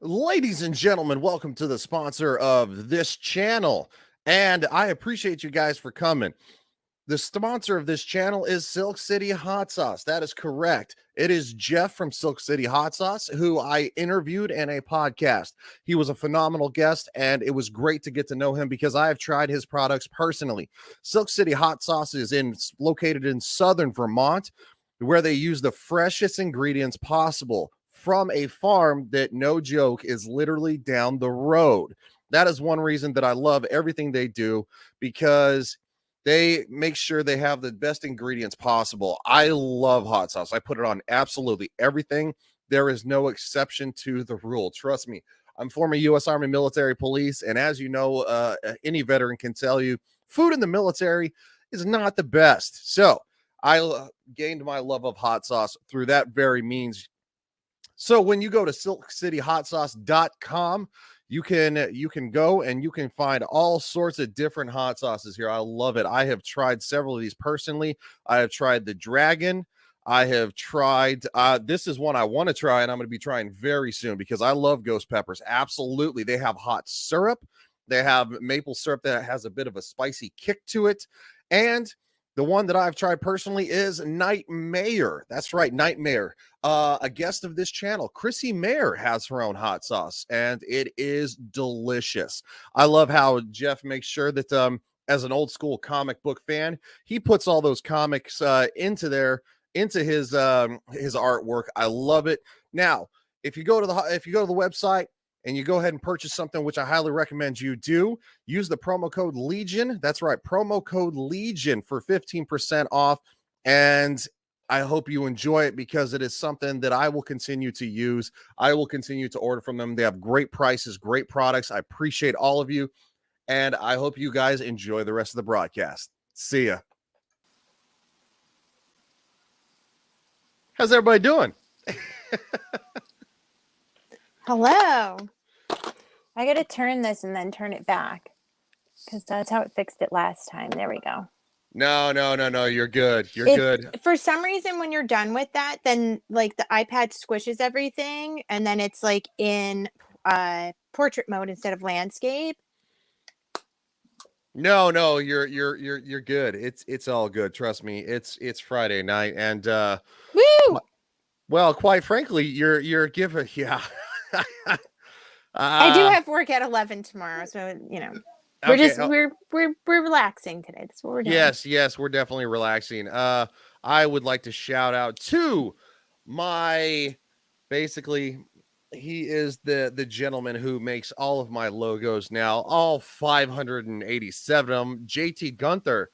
Ladies and gentlemen, welcome to the sponsor of this channel. And I appreciate you guys for coming. The sponsor of this channel is Silk City Hot Sauce. That is correct. It is Jeff from Silk City Hot Sauce, who I interviewed in a podcast. He was a phenomenal guest, and it was great to get to know him because I have tried his products personally. Silk City Hot Sauce is located in southern Vermont, where they use the freshest ingredients possible from a farm that, no joke, is literally down the road. That is one reason that I love everything they do, because they make sure they have the best ingredients possible. I love hot sauce. I put it on absolutely everything. There is no exception to the rule. Trust me. I'm former U.S. Army military police, and as you know, any veteran can tell you, food in the military is not the best. So I gained my love of hot sauce through that very means. So when you go to silkcityhotsauce.com, you can go and you can find all sorts of different hot sauces here. I love it. I have tried several of these personally. I have tried the dragon. I have tried this is one I want to try, and I'm going to be trying very soon because I love ghost peppers. Absolutely. They have hot syrup. They have maple syrup that has a bit of a spicy kick to it. And the one that I've tried personally is Nightmare. That's right, Nightmare. A guest of this channel, Chrissy Mayer, has her own hot sauce, and it is delicious. I love how Jeff makes sure that, as an old school comic book fan, he puts all those comics into his artwork. I love it. Now, if you go to the website and you go ahead and purchase something, which I highly recommend you do, use the promo code Legion. That's right, promo code Legion for 15% off. And I hope you enjoy it because it is something that I will continue to use. I will continue to order from them. They have great prices, great products. I appreciate all of you. And I hope you guys enjoy the rest of the broadcast. See ya. How's everybody doing? Hello. I got to turn this and then turn it back because that's how it fixed it last time. There we go. No. You're good. Good. For some reason, when you're done with that, then like the iPad squishes everything and then it's like in portrait mode instead of landscape. No, you're good. It's all good. Trust me. It's Friday night, and Woo! Well, quite frankly, you're giving, yeah. I do have work at 11 tomorrow, so you know. We're relaxing today. That's what we're doing. Yes, we're definitely relaxing. I would like to shout out to he is the gentleman who makes all of my logos now, all 587 of them. JT Gunther.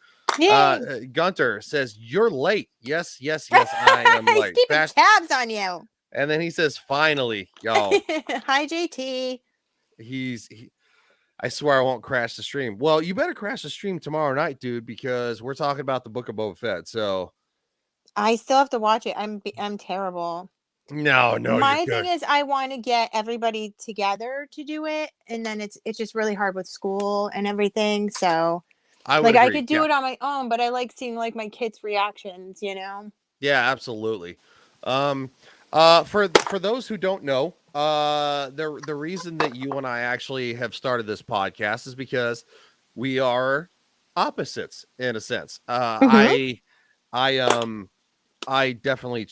Gunter says you're late. Yes, I am late. He's keeping tabs on you. And then he says, finally, y'all. Hi, JT. I swear I won't crash the stream. Well, you better crash the stream tomorrow night, dude, because we're talking about the Book of Boba Fett. So I still have to watch it. I'm terrible. No. My thing is, I want to get everybody together to do it, and then it's just really hard with school and everything. So, I could do it on my own, but I like seeing like my kids' reactions. You know? Yeah, absolutely. For those who don't know, the reason that you and I actually have started this podcast is because we are opposites in a sense. I definitely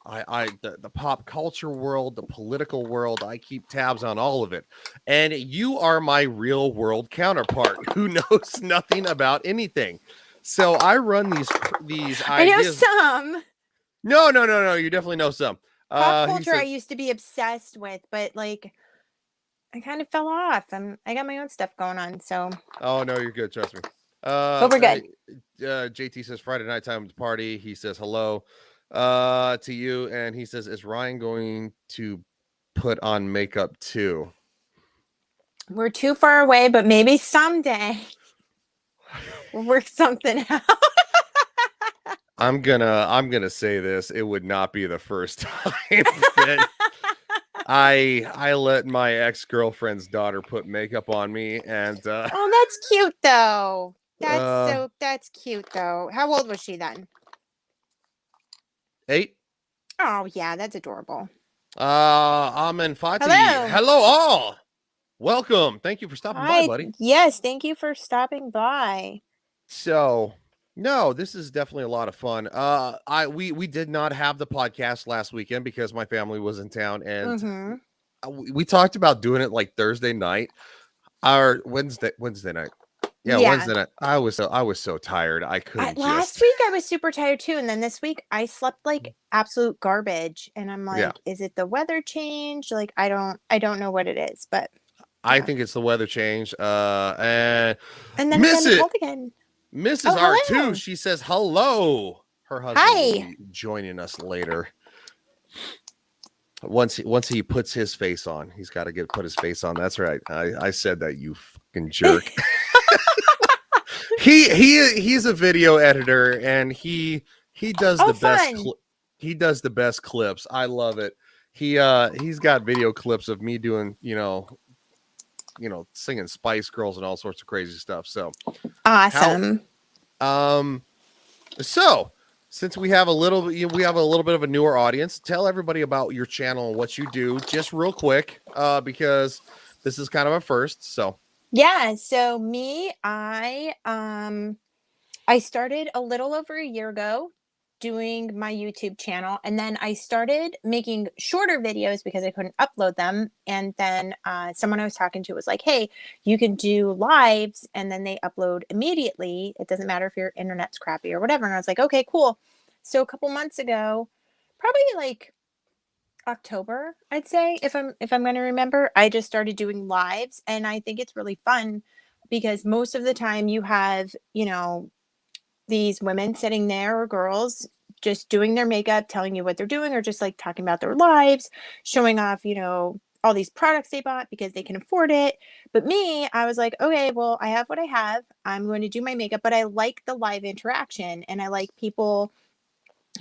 the pop culture world, the political world, I keep tabs on all of it. And you are my real world counterpart who knows nothing about anything. So I run these ideas. I know some. No. You definitely know some. Pop culture I used to be obsessed with, but like I kind of fell off. I got my own stuff going on, so. Oh no, you're good. Trust me. But we're good. JT says Friday night time party. He says hello to you, and he says, is Ryan going to put on makeup too? We're too far away, but maybe someday we'll work something out. I'm gonna say this. It would not be the first time that I let my ex-girlfriend's daughter put makeup on me, and oh, that's cute though. That's cute though. How old was she then? 8. Oh yeah, that's adorable. Amen Fati. Hello all. Welcome. Thank you for stopping by, buddy. Yes, thank you for stopping by. So, no, this is definitely a lot of fun. We did not have the podcast last weekend because my family was in town, and we talked about doing it like Thursday night or Wednesday night. Yeah, Wednesday night. I was so tired. I couldn't. Last week I was super tired too, and then this week I slept like absolute garbage. And I'm like, is it the weather change? Like, I don't know what it is, but I think it's the weather change. And then again. Mrs. R2, she says hello. Her husband will be joining us later. Once he puts his face on, he's got to put his face on. That's right. I said that, you fucking jerk. He's a video editor, and he does the best. He does the best clips. I love it. He's got video clips of me doing singing Spice Girls and all sorts of crazy stuff. So awesome. So since we have a little bit of a newer audience, tell everybody about your channel and what you do, just real quick, because this is kind of a first. So me, I started a little over a year ago doing my YouTube channel, and then I started making shorter videos because I couldn't upload them. And then someone I was talking to was like, hey, you can do lives and then they upload immediately. It doesn't matter if your internet's crappy or whatever. And I was like, okay, cool. So a couple months ago, probably like October, I'd say, if I'm going to remember, I just started doing lives, and I think it's really fun because most of the time you have, these women sitting there, or girls, just doing their makeup, telling you what they're doing, or just like talking about their lives, showing off, all these products they bought because they can afford it. But me, I was like, okay, well, I have what I have. I'm going to do my makeup, but I like the live interaction, and I like people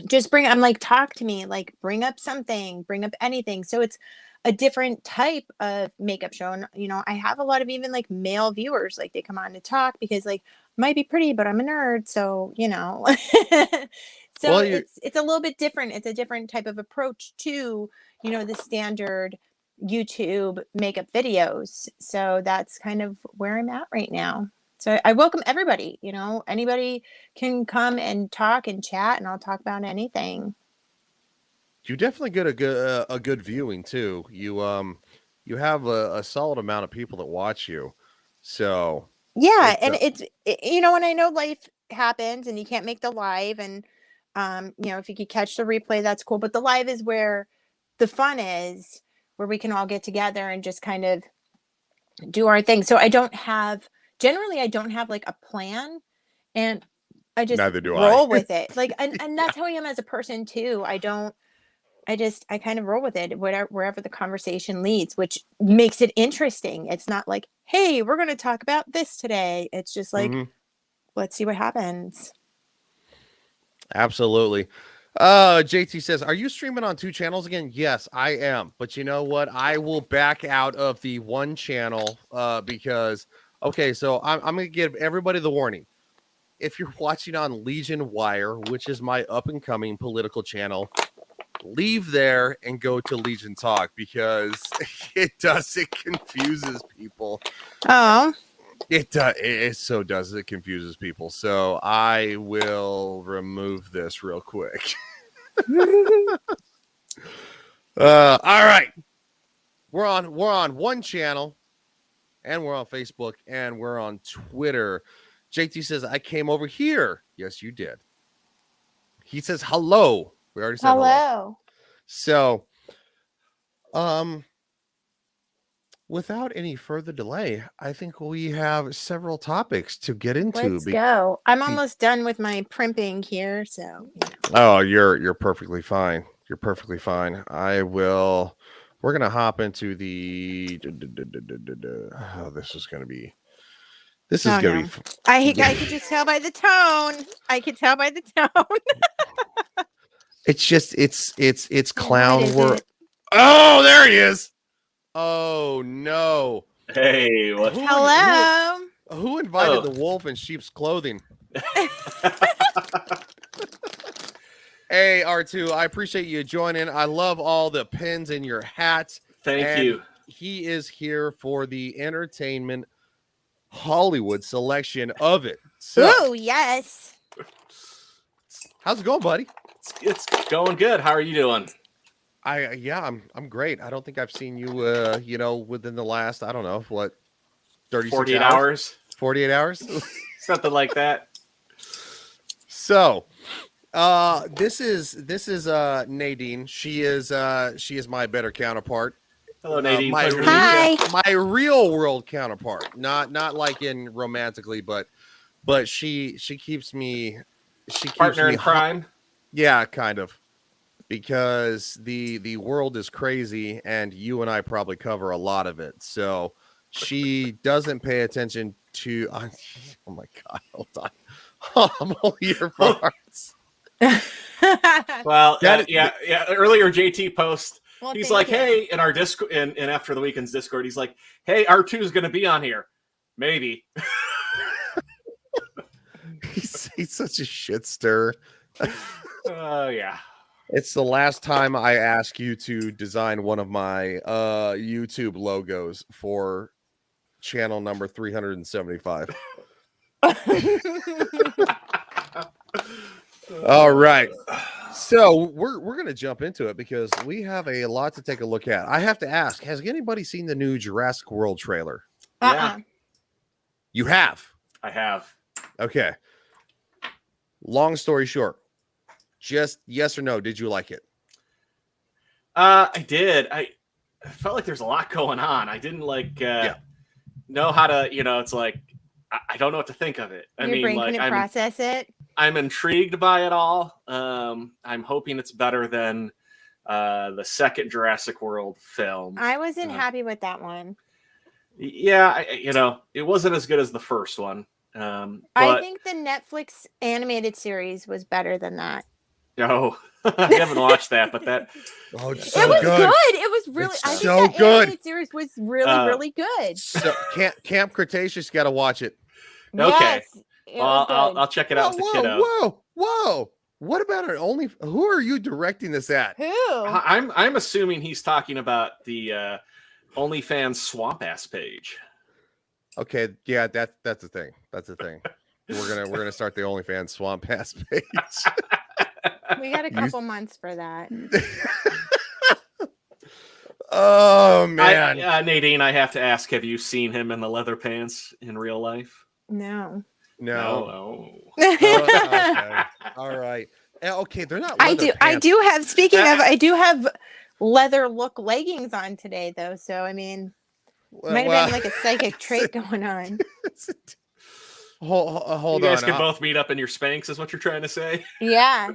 just I'm like, talk to me, like bring up something, bring up anything. So it's a different type of makeup show. And, I have a lot of even like male viewers, like they come on to talk because like, might be pretty, but I'm a nerd. So, so it's a little bit different. It's a different type of approach to, the standard YouTube makeup videos. So that's kind of where I'm at right now. So I welcome everybody, anybody can come and talk and chat, and I'll talk about anything. You definitely get a good viewing too. You have a solid amount of people that watch you. So and it's when I know life happens and you can't make the live, and if you could catch the replay, that's cool. But the live is where the fun is, where we can all get together and just kind of do our thing. So I don't have like a plan, and I just roll with it. Like, and that's how I am as a person too. I kind of roll with it, wherever the conversation leads, which makes it interesting. It's not like, hey, we're going to talk about this today. It's just like, let's see what happens. Absolutely. JT says, are you streaming on 2 channels again? Yes, I am. But you know what? I will back out of the 1 channel because, okay, so I'm going to give everybody the warning. If you're watching on Legion Wire, which is my up-and-coming political channel, leave there and go to Legion Talk, because it confuses people. Oh. It confuses people. So I will remove this real quick. All right. We're on 1 channel, and we're on Facebook, and we're on Twitter. JT says, I came over here. Yes, you did. He says hello. We already said hello. So, without any further delay, I think we have several topics to get into. Let's go. I'm almost done with my primping here, so. Oh, you're perfectly fine. You're perfectly fine. We're gonna hop into the. Oh, this is gonna be. I could just tell by the tone. It's clown world. Oh, there he is. Oh no. Hey, what? Hello. Who invited the wolf in sheep's clothing? Hey, R2, I appreciate you joining. I love all the pins in your hat. Thank you. He is here for the entertainment Hollywood selection of it. So, ooh, yes. How's it going, buddy? It's going good. How are you doing? I'm great. I don't think I've seen you within the last, I don't know, what, 48 hours? 48 hours? Something like that. So, this is Nadine. She is my better counterpart. Hello, Nadine. My real world counterpart. Not like in romantically, but she keeps me partner in crime. Yeah, kind of. Because the world is crazy and you and I probably cover a lot of it. So she doesn't pay attention to oh my god, hold on. I'm all here for hearts. Well, yeah. Earlier, JT post. Well, he's like, "Hey," in our Discord, and after the weekend's Discord, he's like, "Hey, R2 is going to be on here, maybe." he's such a shit stir. Yeah. It's the last time I ask you to design one of my YouTube logos for channel number 375. All right. So we're gonna jump into it because we have a lot to take a look at. I have to ask, has anybody seen the new Jurassic World trailer? Yeah. You have? I have. Okay. Long story short, just yes or no, did you like it? I did. I felt like there's a lot going on. I didn't know how to, it's like I don't know what to think of it. Your brain couldn't process it. I'm intrigued by it all. I'm hoping it's better than the second Jurassic World film. I wasn't happy with that one. Yeah, it wasn't as good as the first one. I think the Netflix animated series was better than that. No, I haven't watched that, but that it was good. It was really. I think that animated series was really good. So Camp Cretaceous, got to watch it. Okay. Yes, well, I'll check it out with the kiddo. Whoa! What about it? Who are you directing this at? Who? I'm assuming he's talking about the OnlyFans Swamp Ass page. Okay, yeah, that's the thing. That's the thing. We're gonna start the OnlyFans Swamp Ass page. We got a couple months for that. Oh man, Nadine, I have to ask: have you seen him in the leather pants in real life? No. Okay. All right. Okay, they're not. I do have. Speaking of, I do have leather look leggings on today, though. So I mean, might have been like a psychic trait going on. Hold on. You guys can both meet up in your Spanx, is what you're trying to say? Yeah.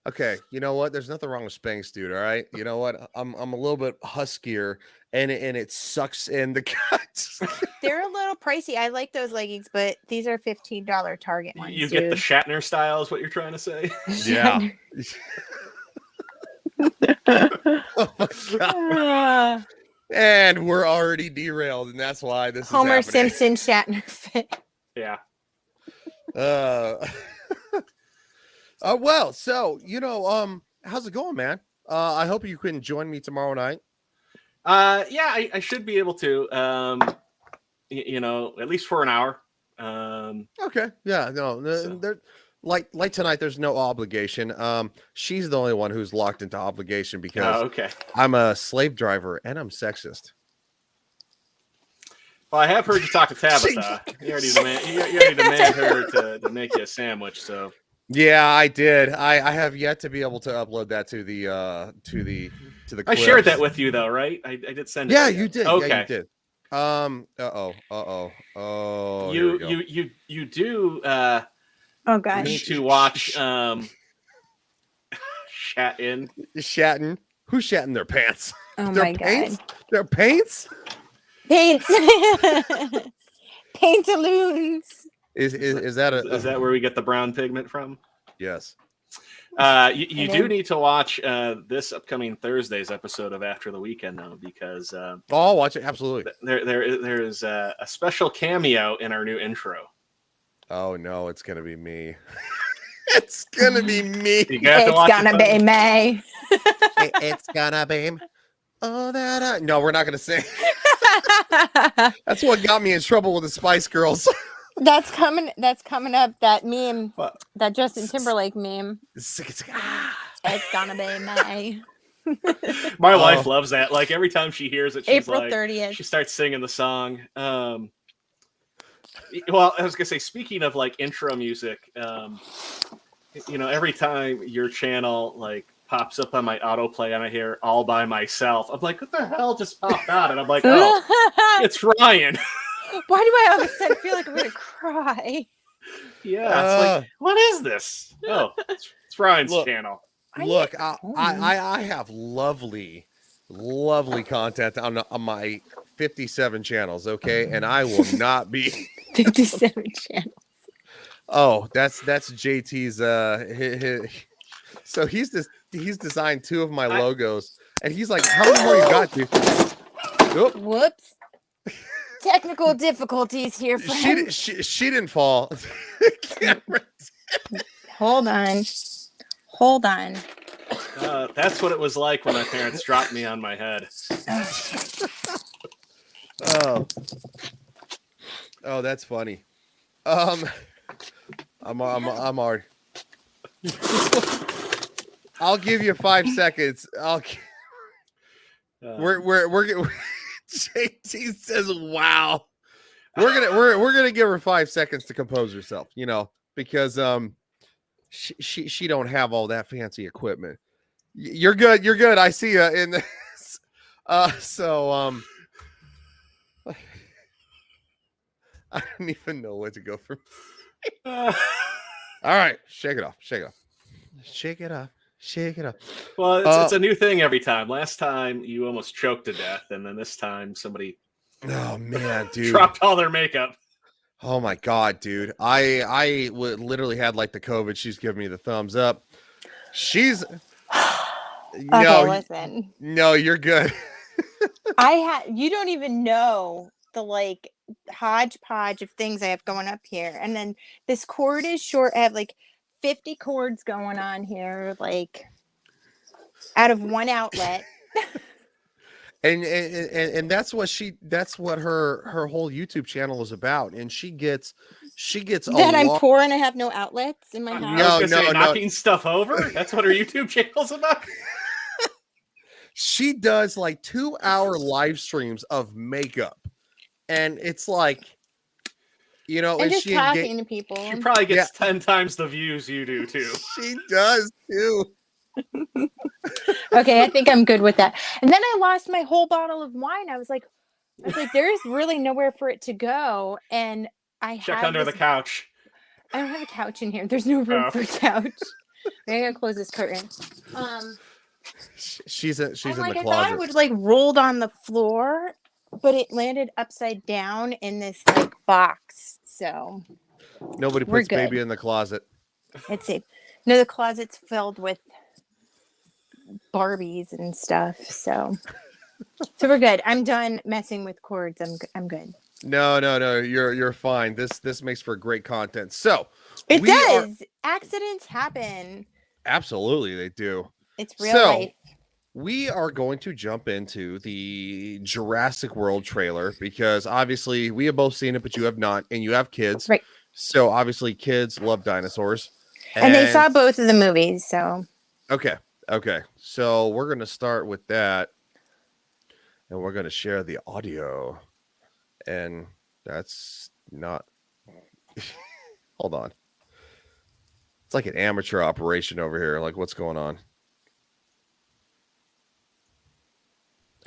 Okay, you know what? There's nothing wrong with Spanx, dude. All right, you know what? I'm a little bit huskier, and it sucks in the guts. They're a little pricey. I like those leggings, but these are $15 Target ones. You get the Shatner style, is what you're trying to say? Yeah. Oh my god. And we're already derailed, and that's why this Homer is happening. Simpson Shatner fit. Yeah. Well, so how's it going, man? I hope you can join me tomorrow night. Yeah, I should be able to. At least for an hour. Okay. Yeah. No. There, like tonight, there's no obligation. She's the only one who's locked into obligation because I'm a slave driver and I'm sexist. Well, I have heard you talk to Tabitha. You already demanded her to make you a sandwich. So. Yeah, I did. I have yet to be able to upload that to the clips. I shared that with you though, right? I did send it. Yeah, you did. Okay. Yeah, you did. You do. Oh gosh. Need to watch. Shatting. Who's shatting their pants? Oh their my paints? god. Their paints. Paints. Pantaloons. Is that is that where we get the brown pigment from? Yes. You do need to watch this upcoming Thursday's episode of After the Weekend though, because I'll watch it. Absolutely. There is a special cameo in our new intro. Oh no, it's gonna be me. It's gonna be me. It's gonna be me. It's gonna be. Oh, that. No, we're not gonna sing. That's what got me in trouble with the Spice Girls. That's coming up. That meme, that Justin Timberlake meme. It's gonna be me. My wife loves that. Like every time she hears it, she's April like, 30th. She starts singing the song. Well, I was gonna say, speaking of like intro music, every time your channel like pops up on my autoplay and I hear "All by Myself," I'm like, "What the hell just popped out?" And I'm like, "Oh, it's Ryan." Why do I all of a sudden feel like I'm gonna cry? Yeah, it's like, what is this? Oh, it's Ryan's channel. Look, I have lovely content on my 57 channels, okay, and I will not be 57 channels. Oh, that's JT's. So he's designed 2 of my logos, and he's like, "How many more you got, dude?" Oop. Whoops. Technical difficulties here. She didn't fall. Hold on. That's what it was like when my parents dropped me on my head. Oh, that's funny. I'm hard. I'll give you 5 seconds. We're JT says, "Wow." We're gonna give her 5 seconds to compose herself, because she don't have all that fancy equipment. You're good. I see you in this. I don't even know what to go from. All right, shake it off. Well, it's a new thing every time. Last time you almost choked to death, and then this time somebody oh man, dude, dropped all their makeup. Oh my god, dude. I literally had like the COVID. She's giving me the thumbs up. She's listen. No, you're good. You don't even know the like hodgepodge of things I have going up here. And then this cord is short. I have like 50 cords going on here, like out of one outlet. And that's what her whole YouTube channel is about. And she gets that I'm poor and I have no outlets in my house. No, knocking stuff over. That's what her YouTube channel's about. She does like 2-hour live streams of makeup, and it's like, and just talking to people. She probably gets 10 times the views you do too. She does too. Okay, I think I'm good with that. And then I lost my whole bottle of wine. I was like, there is really nowhere for it to go. And I check under the couch. I don't have a couch in here. There's no room for a couch. I gotta close this curtain. She's in the closet. I thought it would like rolled on the floor, but it landed upside down in this like box. So nobody puts baby in the closet. It's safe. No, the closet's filled with Barbies and stuff. So we're good. I'm done messing with cords. I'm good. No. You're fine. This makes for great content. So it does. Accidents happen. Absolutely, they do. It's real life. We are going to jump into the Jurassic World trailer because obviously we have both seen it, but you have not, and you have kids. Right. So obviously kids love dinosaurs. And they saw both of the movies, so. Okay. So we're going to start with that. And we're going to share the audio. And that's not... Hold on. It's like an amateur operation over here. Like, what's going on?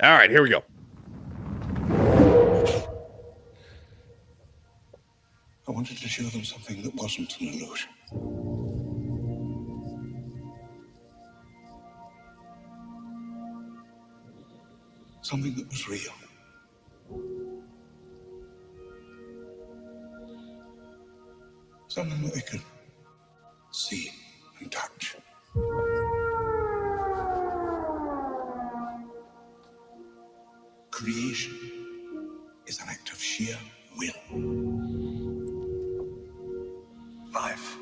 All right, here we go. I wanted to show them something that wasn't an illusion. Something that was real. Something that they could see and touch. Creation is an act of sheer will. Life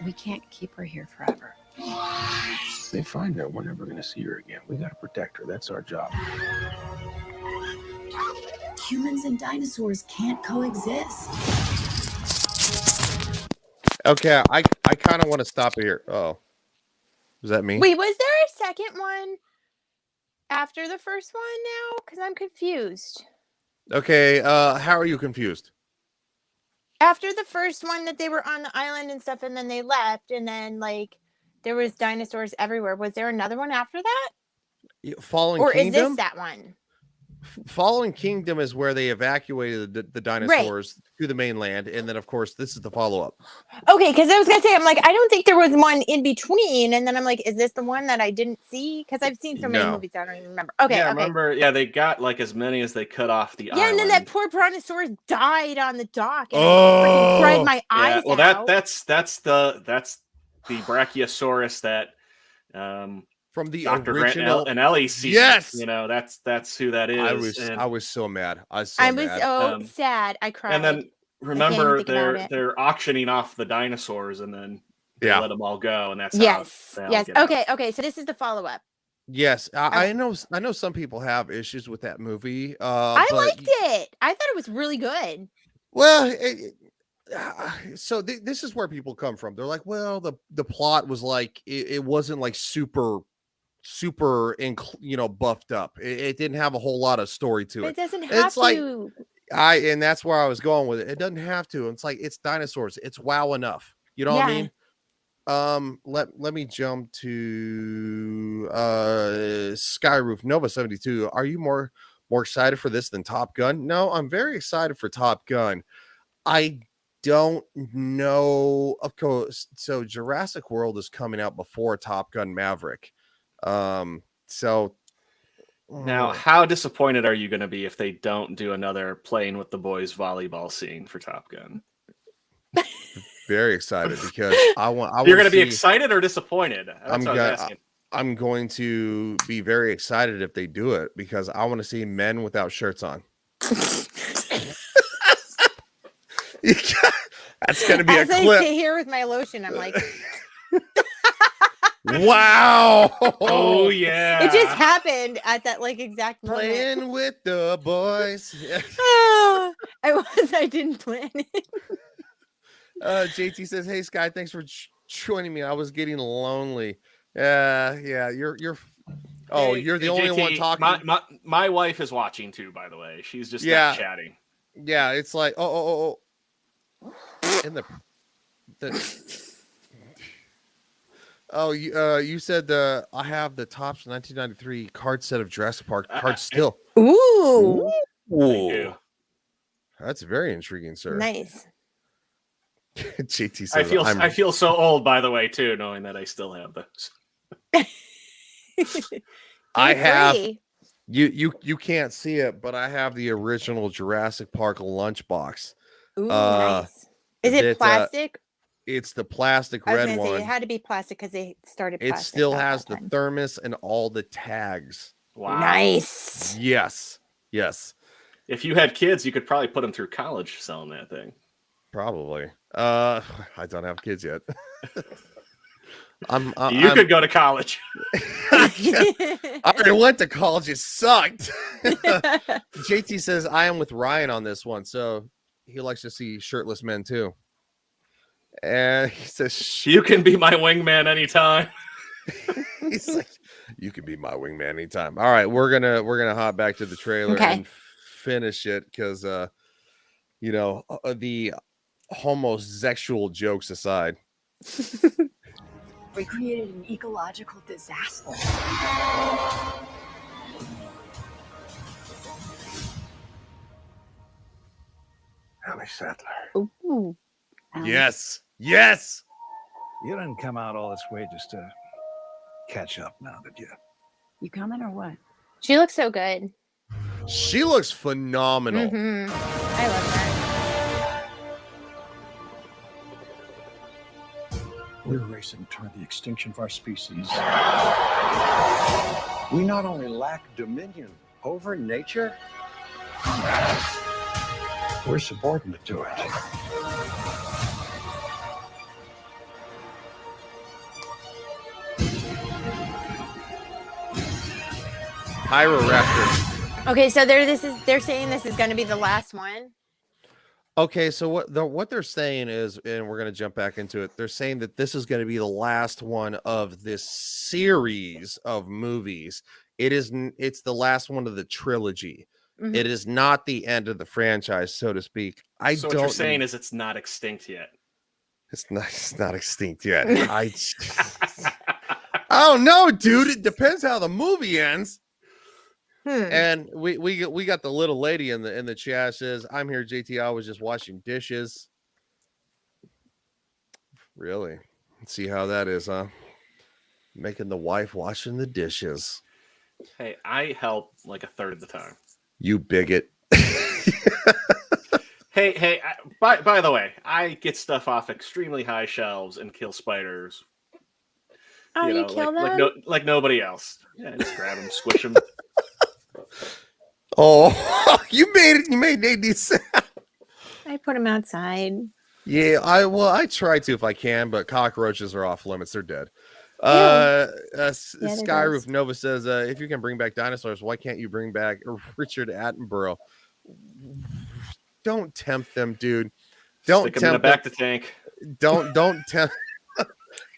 We can't keep her here forever. They find her, we're never going to see her again. We got to protect her. That's our job. Humans and dinosaurs can't coexist. Okay, I kind of want to stop it here. Oh, was that me? Wait, was there a second one after the first one now? Because I'm confused. Okay, how are you confused? After the first one that they were on the island and stuff, and then they left, and then like there was dinosaurs everywhere. Was there another one after that? Fallen or Kingdom? Is this that one? Fallen Kingdom is where they evacuated the dinosaurs to the mainland, and then of course this is the follow-up. Okay, because I was gonna say, I'm like, I don't think there was one in between, and then I'm like, is this the one that I didn't see? Because I've seen so many movies I don't even remember. Okay, yeah, remember? Yeah, they got like as many as they cut off the island. And then that poor brontosaurus died on the dock, and I cried my eyes out. Well, that's the Brachiosaurus that from the Dr. original Grant and Ellie see. Yes, that's who that is. I was so mad. I was so sad. I cried. And then remember they're auctioning off the dinosaurs, and then they let them all go, and that's yes. Okay. So this is the follow up. Yes, I know some people have issues with that movie. I liked it. I thought it was really good. Well, so this is where people come from. They're like, well, the plot was like it wasn't like super buffed up. It didn't have a whole lot of story to it. It doesn't have it's like to. And that's where I was going with it. It doesn't have to. It's like it's dinosaurs. It's wow enough. You know what I mean? Let me jump to Skyroof Nova 72. Are you more excited for this than Top Gun? No, I'm very excited for Top Gun. I don't know, of course. So Jurassic World is coming out before Top Gun Maverick. So now, how disappointed are you going to be if they don't do another playing with the boys volleyball scene for Top Gun? Very excited because You're going to be excited or disappointed? I'm going to be very excited if they do it because I want to see men without shirts on. That's going to be As a clip. I sit here with my lotion, I'm like, wow. Oh yeah. It just happened at that like exact moment. Playing with the boys. I didn't plan it. JT says, "Hey Sky, thanks for joining me. I was getting lonely." Yeah, you're you're the only JT, one talking. My wife is watching too, by the way. She's just not chatting. Yeah, it's like in the you said I have the Topps 1993 card set of Jurassic Park cards still. Ooh. That's very intriguing, sir. Nice. JT says, I feel so old, by the way, too, knowing that I still have those. I have you can't see it, but I have the original Jurassic Park lunchbox. Ooh, nice. Is it plastic? It's the plastic red one. It had to be plastic because they started plastic. It still has the thermos and all the tags. Wow. Nice. Yes. If you had kids, you could probably put them through college selling that thing. Probably. I don't have kids yet. You could go to college. I already went to college. It sucked. JT says, I am with Ryan on this one. So he likes to see shirtless men too. And he says, you can be my wingman anytime. He's like, you can be my wingman anytime. All right, we're gonna hop back to the trailer and finish it because the homosexual jokes aside. We created an ecological disaster. Ellie Sattler. Ooh. Yes. You didn't come out all this way just to catch up now, did you? You coming or what? She looks so good. She looks phenomenal. Mm-hmm. I love her. We're racing toward the extinction of our species. We not only lack dominion over nature, we're subordinate to it. Ira Raptor. Okay, so they're saying this is going to be the last one. Okay, so what they're saying is, and we're going to jump back into it. They're saying that this is going to be the last one of this series of movies. It's the last one of the trilogy. Mm-hmm. It is not the end of the franchise, so to speak. So what you're saying is it's not extinct yet. It's not extinct yet. I don't know, dude. It depends how the movie ends. And we got the little lady in the chat says, "I'm here, JT. I was just washing dishes." Really? Let's see how that is, huh? Making the wife washing the dishes. Hey, I help like a third of the time. You bigot. Hey. By the way, I get stuff off extremely high shelves and kill spiders. Oh, you kill them? Like nobody else. Yeah, just grab them, squish them. Oh, you made Nate sad. I put them outside. Yeah, I try to if I can, but cockroaches are off limits. They're dead. Skyroof Nova says, if you can bring back dinosaurs, why can't you bring back Richard Attenborough? Don't tempt them, dude. Don't Stick them in the back to tank. Don't tempt.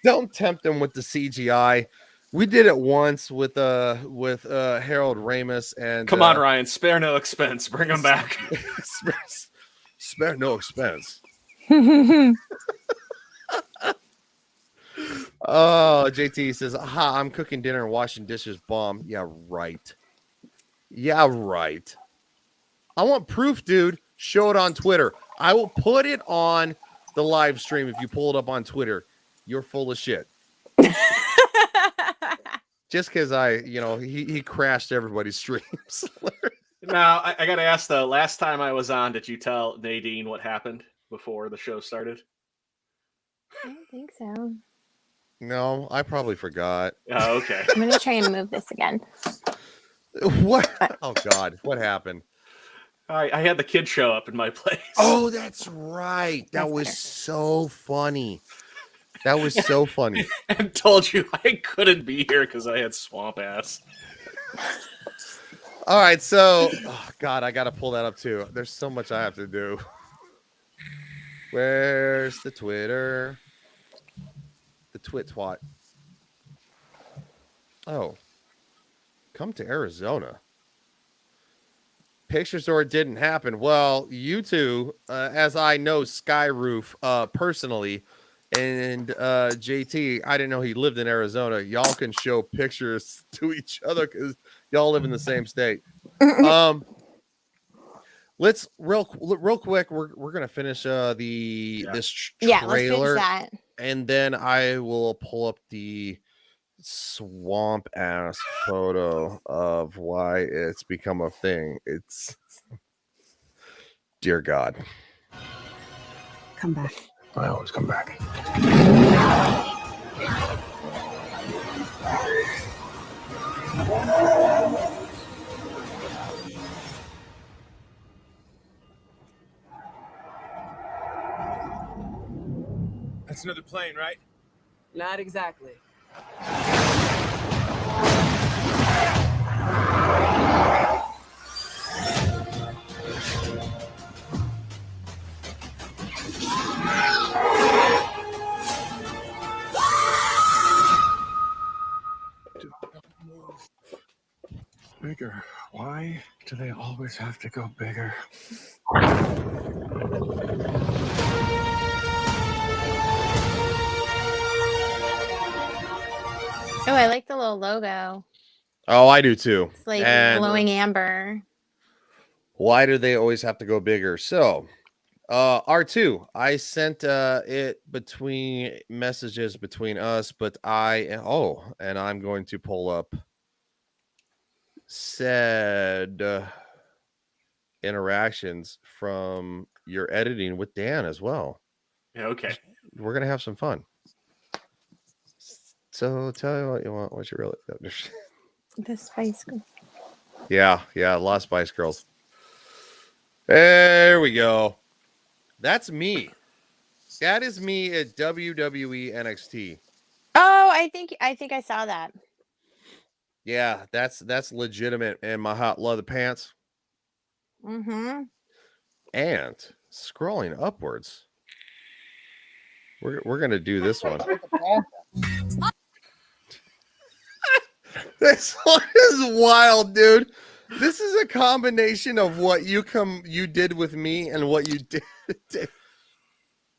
Don't tempt them with the CGI. We did it once with Harold Ramis and come on, Ryan, spare no expense. Bring them back. spare no expense. Oh, JT says, "Aha, I'm cooking dinner and washing dishes. Bomb." Yeah, right. Yeah, right. I want proof, dude. Show it on Twitter. I will put it on the live stream if you pull it up on Twitter. You're full of shit. Just because he crashed everybody's streams. Now, I got to ask, though, last time I was on, did you tell Nadine what happened before the show started? I don't think so. No, I probably forgot. Oh, okay. I'm going to try and move this again. What? Oh, God. What happened? I had the kid show up in my place. Oh, that's right. That was so funny. That was so funny. And told you I couldn't be here because I had swamp ass. All right, so God, I gotta pull that up too. There's so much I have to do. Where's the Twitter? The twat. Oh, come to Arizona. Pictures or it didn't happen. Well, you two, as I know Skyroof personally. And JT, I didn't know he lived in Arizona. Y'all can show pictures to each other because y'all live in the same state. Let's real quick. We're gonna finish this trailer, let's finish that, and then I will pull up the swamp ass photo of why it's become a thing. It's dear God. Come back. I always come back. That's another plane, right? Not exactly. Bigger. Why do they always have to go bigger? Oh, I like the little logo. Oh, I do too. It's like glowing amber. Why do they always have to go bigger? So, R2, I sent it between messages between us, but and I'm going to pull up said interactions from your editing with Dan as well. Yeah, okay. We're gonna have some fun. So tell you what you want. What you really? The Spice Girls. Yeah, Lost Spice Girls. There we go. That's me. That is me at WWE NXT. Oh, I think I saw that. Yeah, that's legitimate. And my hot leather pants. Mm-hmm. And scrolling upwards, we're gonna do this one. This one is wild, dude. This is a combination of what you did with me and what you did.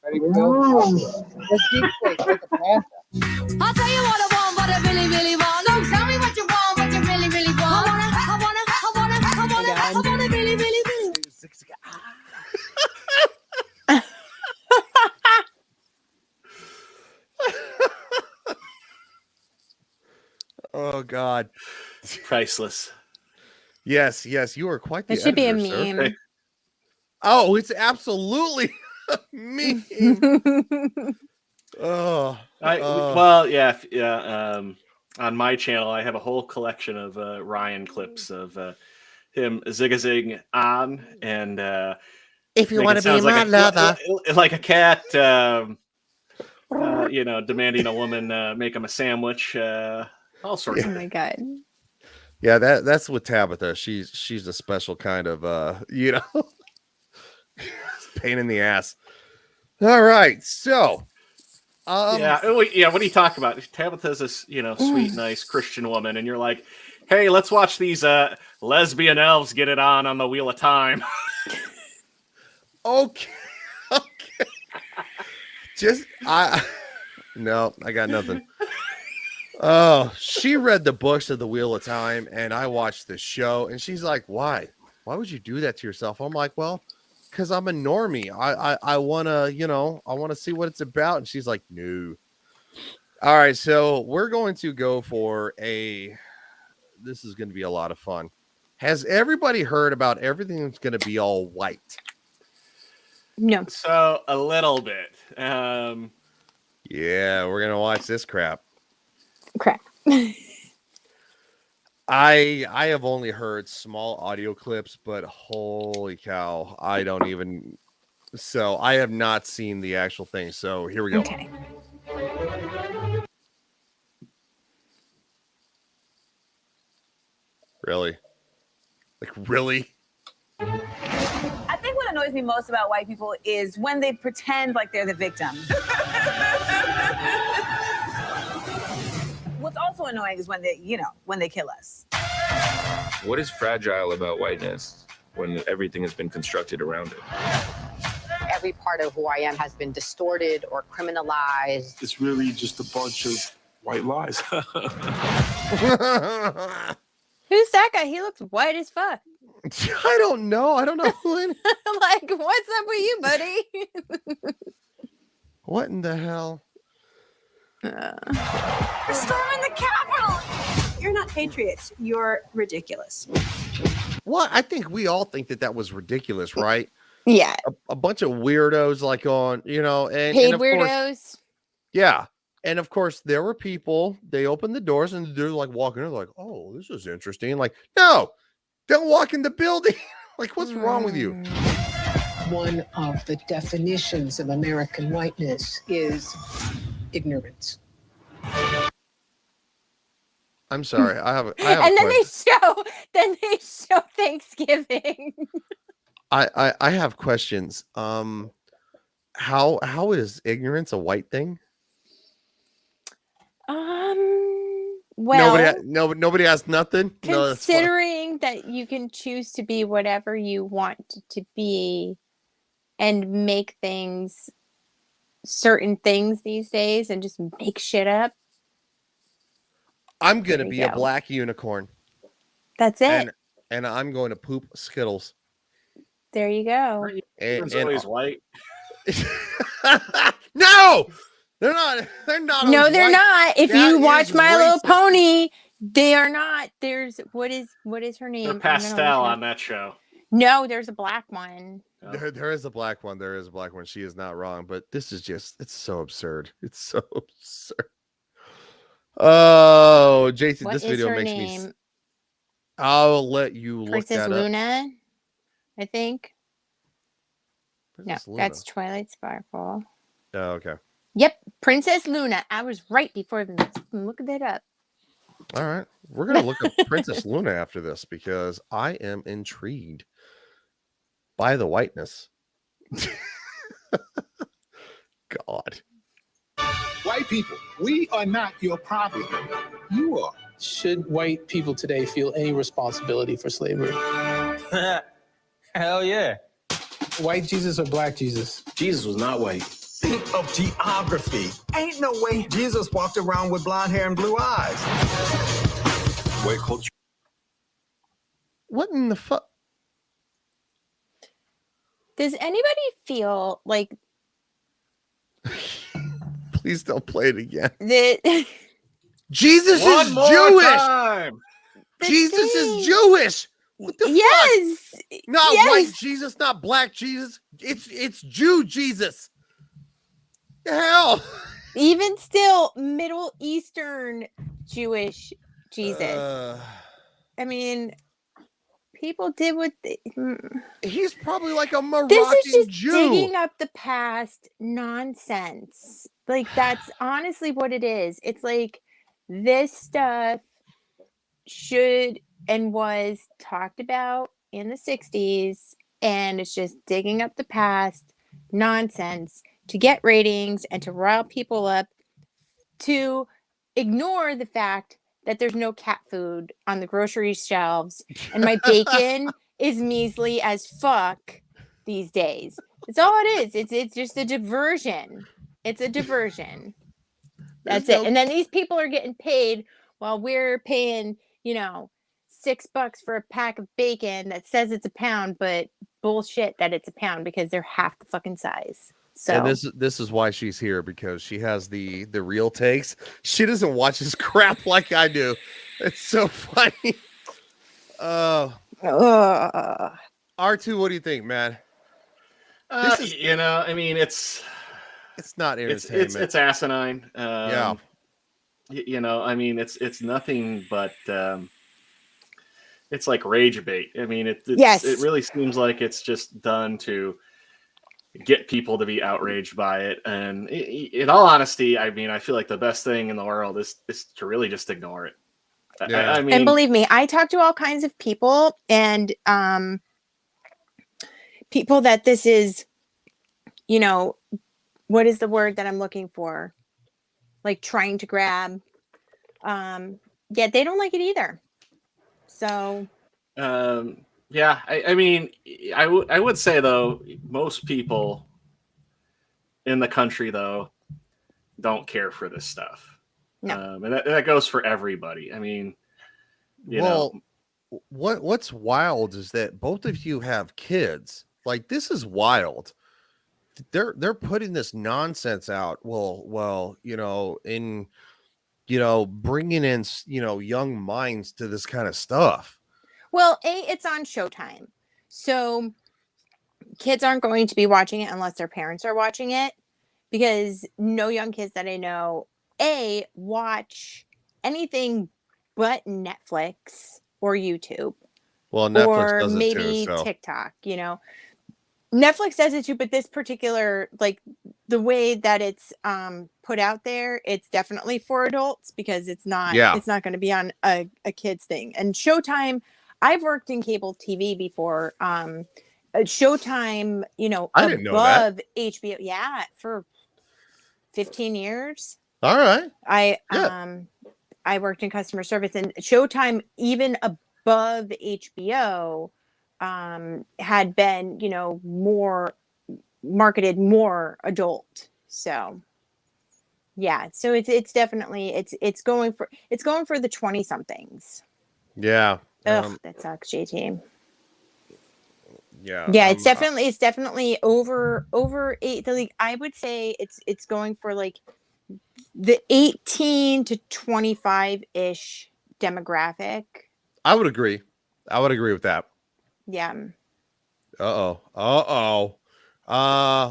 Ready, Phil? Let's deep fake like a panther. I'll tell you what I want, what I really, really want. So tell me what you want, what you really, really want. I wanna, really, really, really. Oh God, Priceless. yes, you are quite the. It should be a editor, meme. Oh, it's absolutely a meme. Oh, well, yeah. On my channel, I have a whole collection of Ryan clips of him zig-a-zig on, and if you want to be my lover, like a cat, demanding a woman make him a sandwich, all sorts. Oh my God. Yeah, that's with Tabitha. She's a special kind of pain in the ass. All right, so. What are you talking about? Tabitha's this, sweet, nice Christian woman, and you're like, hey, let's watch these lesbian elves get it on the Wheel of Time. Okay. No, I got nothing. Oh, she read the books of the Wheel of Time, and I watched the show, and she's like, why would you do that to yourself? I'm like, well, because I'm a normie. I want to see what it's about. And she's like, no. All right, so we're going to go for this is going to be a lot of fun. Has everybody heard about everything that's going to be all white? No. So a little bit. Yeah, we're going to watch this crap. Crap. I have only heard small audio clips, but holy cow, I have not seen the actual thing. So here we go. Okay. Really? Like, really? I think what annoys me most about white people is when they pretend like they're the victim. What's also annoying is when they kill us. What is fragile about whiteness when everything has been constructed around it? Every part of who I am has been distorted or criminalized. It's really just a bunch of white lies. Who's that guy? He looks white as fuck. I don't know. Who in... Like, what's up with you, buddy? What in the hell? We're storming the Capitol! You're not patriots. You're ridiculous. What? I think we all think that was ridiculous, right? Yeah. A bunch of weirdos like on, and paid of weirdos. Course, yeah. And of course, there were people, they opened the doors and they're like walking in, like, oh, this is interesting. Like, no, don't walk in the building. Like, what's wrong with you? One of the definitions of American whiteness is ignorance. I'm sorry. I have and then they show Thanksgiving. I have questions. How is ignorance a white thing? Well, nobody has nothing. Considering that you can choose to be whatever you want to be and make things certain things these days and just make shit up. I'm going to be a black unicorn. That's it. And I'm going to poop Skittles. There you go. It's always white. No! They're not. They're not. No, they're white. not. If That you watch My racist. Little Pony, they are not. There's what is her name? They're pastel on that show. No, there's a black one. There is a black one. There is a black one. She is not wrong, but this is it's so absurd. It's so absurd. Oh, JT, What this is video her makes name? me. I'll let you look Princess that Luna, I think. Princess No, Luna. that's Twilight Sparkle. Oh, okay. Yep, Princess Luna. I was right before them. Look that up. All right. We're going to look up Princess Luna after this because I am intrigued by the whiteness. God. White people, we are not your problem. You are. Should white people today feel any responsibility for slavery? Hell yeah. White Jesus or black Jesus? Jesus was not white. Think of geography. Ain't no way Jesus walked around with blonde hair and blue eyes. White culture. What in the fuck? Does anybody feel like Please don't play it again. that Jesus is Jewish. Jesus is Jewish. What the fuck? Not white Jesus, not black Jesus. It's Jew Jesus. The hell? Even still, Middle Eastern Jewish Jesus. I mean, people did what he's probably like a Moroccan This is just Jew. digging up the past nonsense. Like, that's honestly what it is. It's like this stuff should and was talked about in the 60s, and it's just digging up the past nonsense to get ratings and to rile people up, to ignore the fact that there's no cat food on the grocery shelves and my bacon is measly as fuck these days. It's all it is. It's just a diversion. It's a diversion. That's it. And then these people are getting paid while we're paying, $6 for a pack of bacon that says it's a pound, but bullshit that it's a pound because they're half the fucking size. So and this is why she's here, because she has the real takes. She doesn't watch this crap like I do. It's so funny. R2, what do you think, man? This is, I mean, it's not entertainment. It's asinine. Yeah. I mean, it's nothing but it's like rage bait. I mean, it really seems like it's just done to get people to be outraged by it. And in all honesty, I mean, I feel like the best thing in the world is to really just ignore it. Yeah. I mean, and believe me, I talk to all kinds of people, and people that this is, what is the word that I'm looking for? Like trying to grab. Yeah, they don't like it either. So. Yeah, I mean, I would say, though, most people in the country, though, don't care for this stuff. No. And that goes for everybody. I mean, what's wild is that both of you have kids. Like, this is wild. They're putting this nonsense out. Well, in bringing in young minds to this kind of stuff. Well, it's on Showtime. So kids aren't going to be watching it unless their parents are watching it, because no young kids that I know, watch anything but Netflix or YouTube. Well, Netflix or does it maybe too, so. TikTok, Netflix does it too, but this particular, like the way that it's put out there, it's definitely for adults, because it's not going to be on a kid's thing. And Showtime, I've worked in cable TV before. Showtime, I didn't know that. above HBO, for 15 years. All right. I worked in customer service, and Showtime, even above HBO, had been, more marketed, more adult. So yeah, so it's definitely it's going for the 20 somethings. Yeah. Ugh, that sucks, JT. Yeah. Yeah, it's definitely over 8. Like, I would say it's going for like the 18 to 25 ish demographic. I would agree with that. Yeah.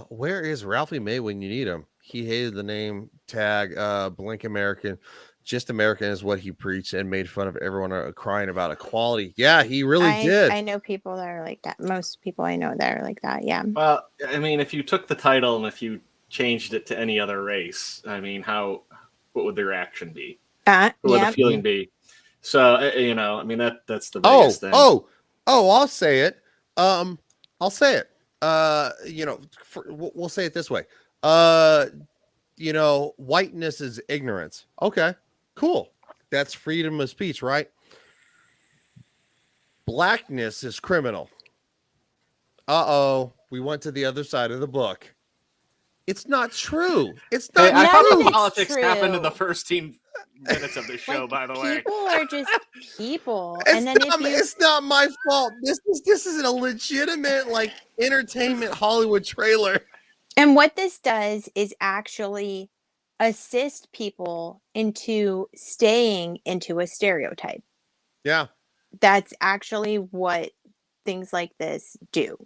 Where is Ralphie May when you need him? He hated the name tag. Blink American. Just American is what he preached, and made fun of everyone crying about equality. Yeah, he really did. I know people that are like that. Most people I know that are like that. Yeah. Well, I mean, if you took the title and if you changed it to any other race, I mean, what would the reaction be? What would the feeling be? So you know, I mean that's the biggest thing. I'll say it. I'll say it. You know, we'll say it this way. You know, whiteness is ignorance. Okay, cool. That's freedom of speech, right? Blackness is criminal. We went to the other side of the book. It's not true. It's not. I thought the it's politics true. happened in the first 10 minutes of the show. Like, by the way, people are just people, It's and then it's not my fault. This is a legitimate like entertainment Hollywood trailer. And what this does is actually assist people into staying into a stereotype. Yeah. That's actually what things like this do.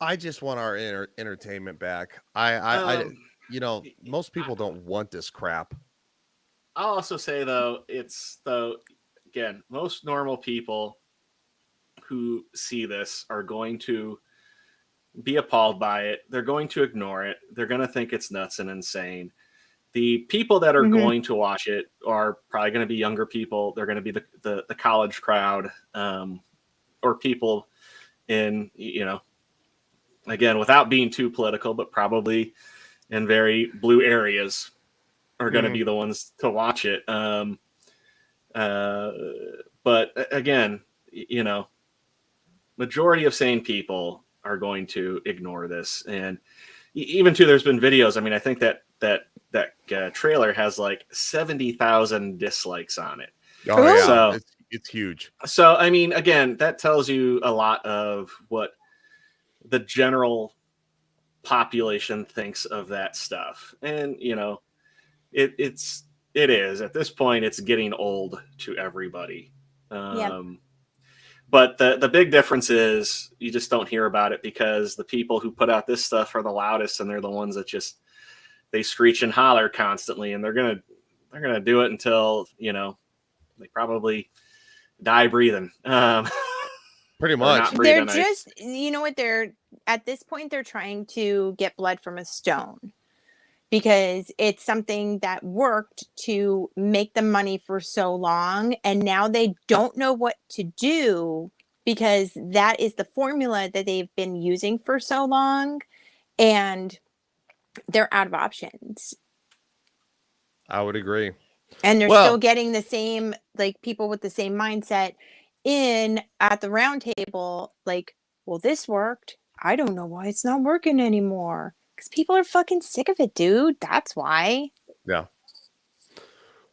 I just want our entertainment back. I you know, most people don't want this crap. I'll also say though, again, most normal people who see this are going to be appalled by it. They're going to ignore it. They're going to think it's nuts and insane. The people that are going to watch it are probably going to be younger people. They're going to be the college crowd, or people in, you know, again, without being too political, but probably in very blue areas are going to be the ones to watch it. But again, you know, majority of sane people are going to ignore this. And even too, there's been videos. I mean, I think that trailer has like 70,000 dislikes on it. Oh, yeah. So it's huge. So, I mean, again, that tells you a lot of what the general population thinks of that stuff. And, you know, it is at this point, it's getting old to everybody. But the big difference is you just don't hear about it because the people who put out this stuff are the loudest, and they're the ones that they screech and holler constantly, and they're gonna do it until, you know, they probably die breathing. Pretty much. They're just, you know what, at this point they're trying to get blood from a stone, because it's something that worked to make them money for so long, and now they don't know what to do because that is the formula that they've been using for so long, and they're out of options. I would agree. And they're still getting the same, like, people with the same mindset at the round table, like, well, this worked. I don't know why it's not working anymore. Because people are fucking sick of it, dude. That's why. Yeah.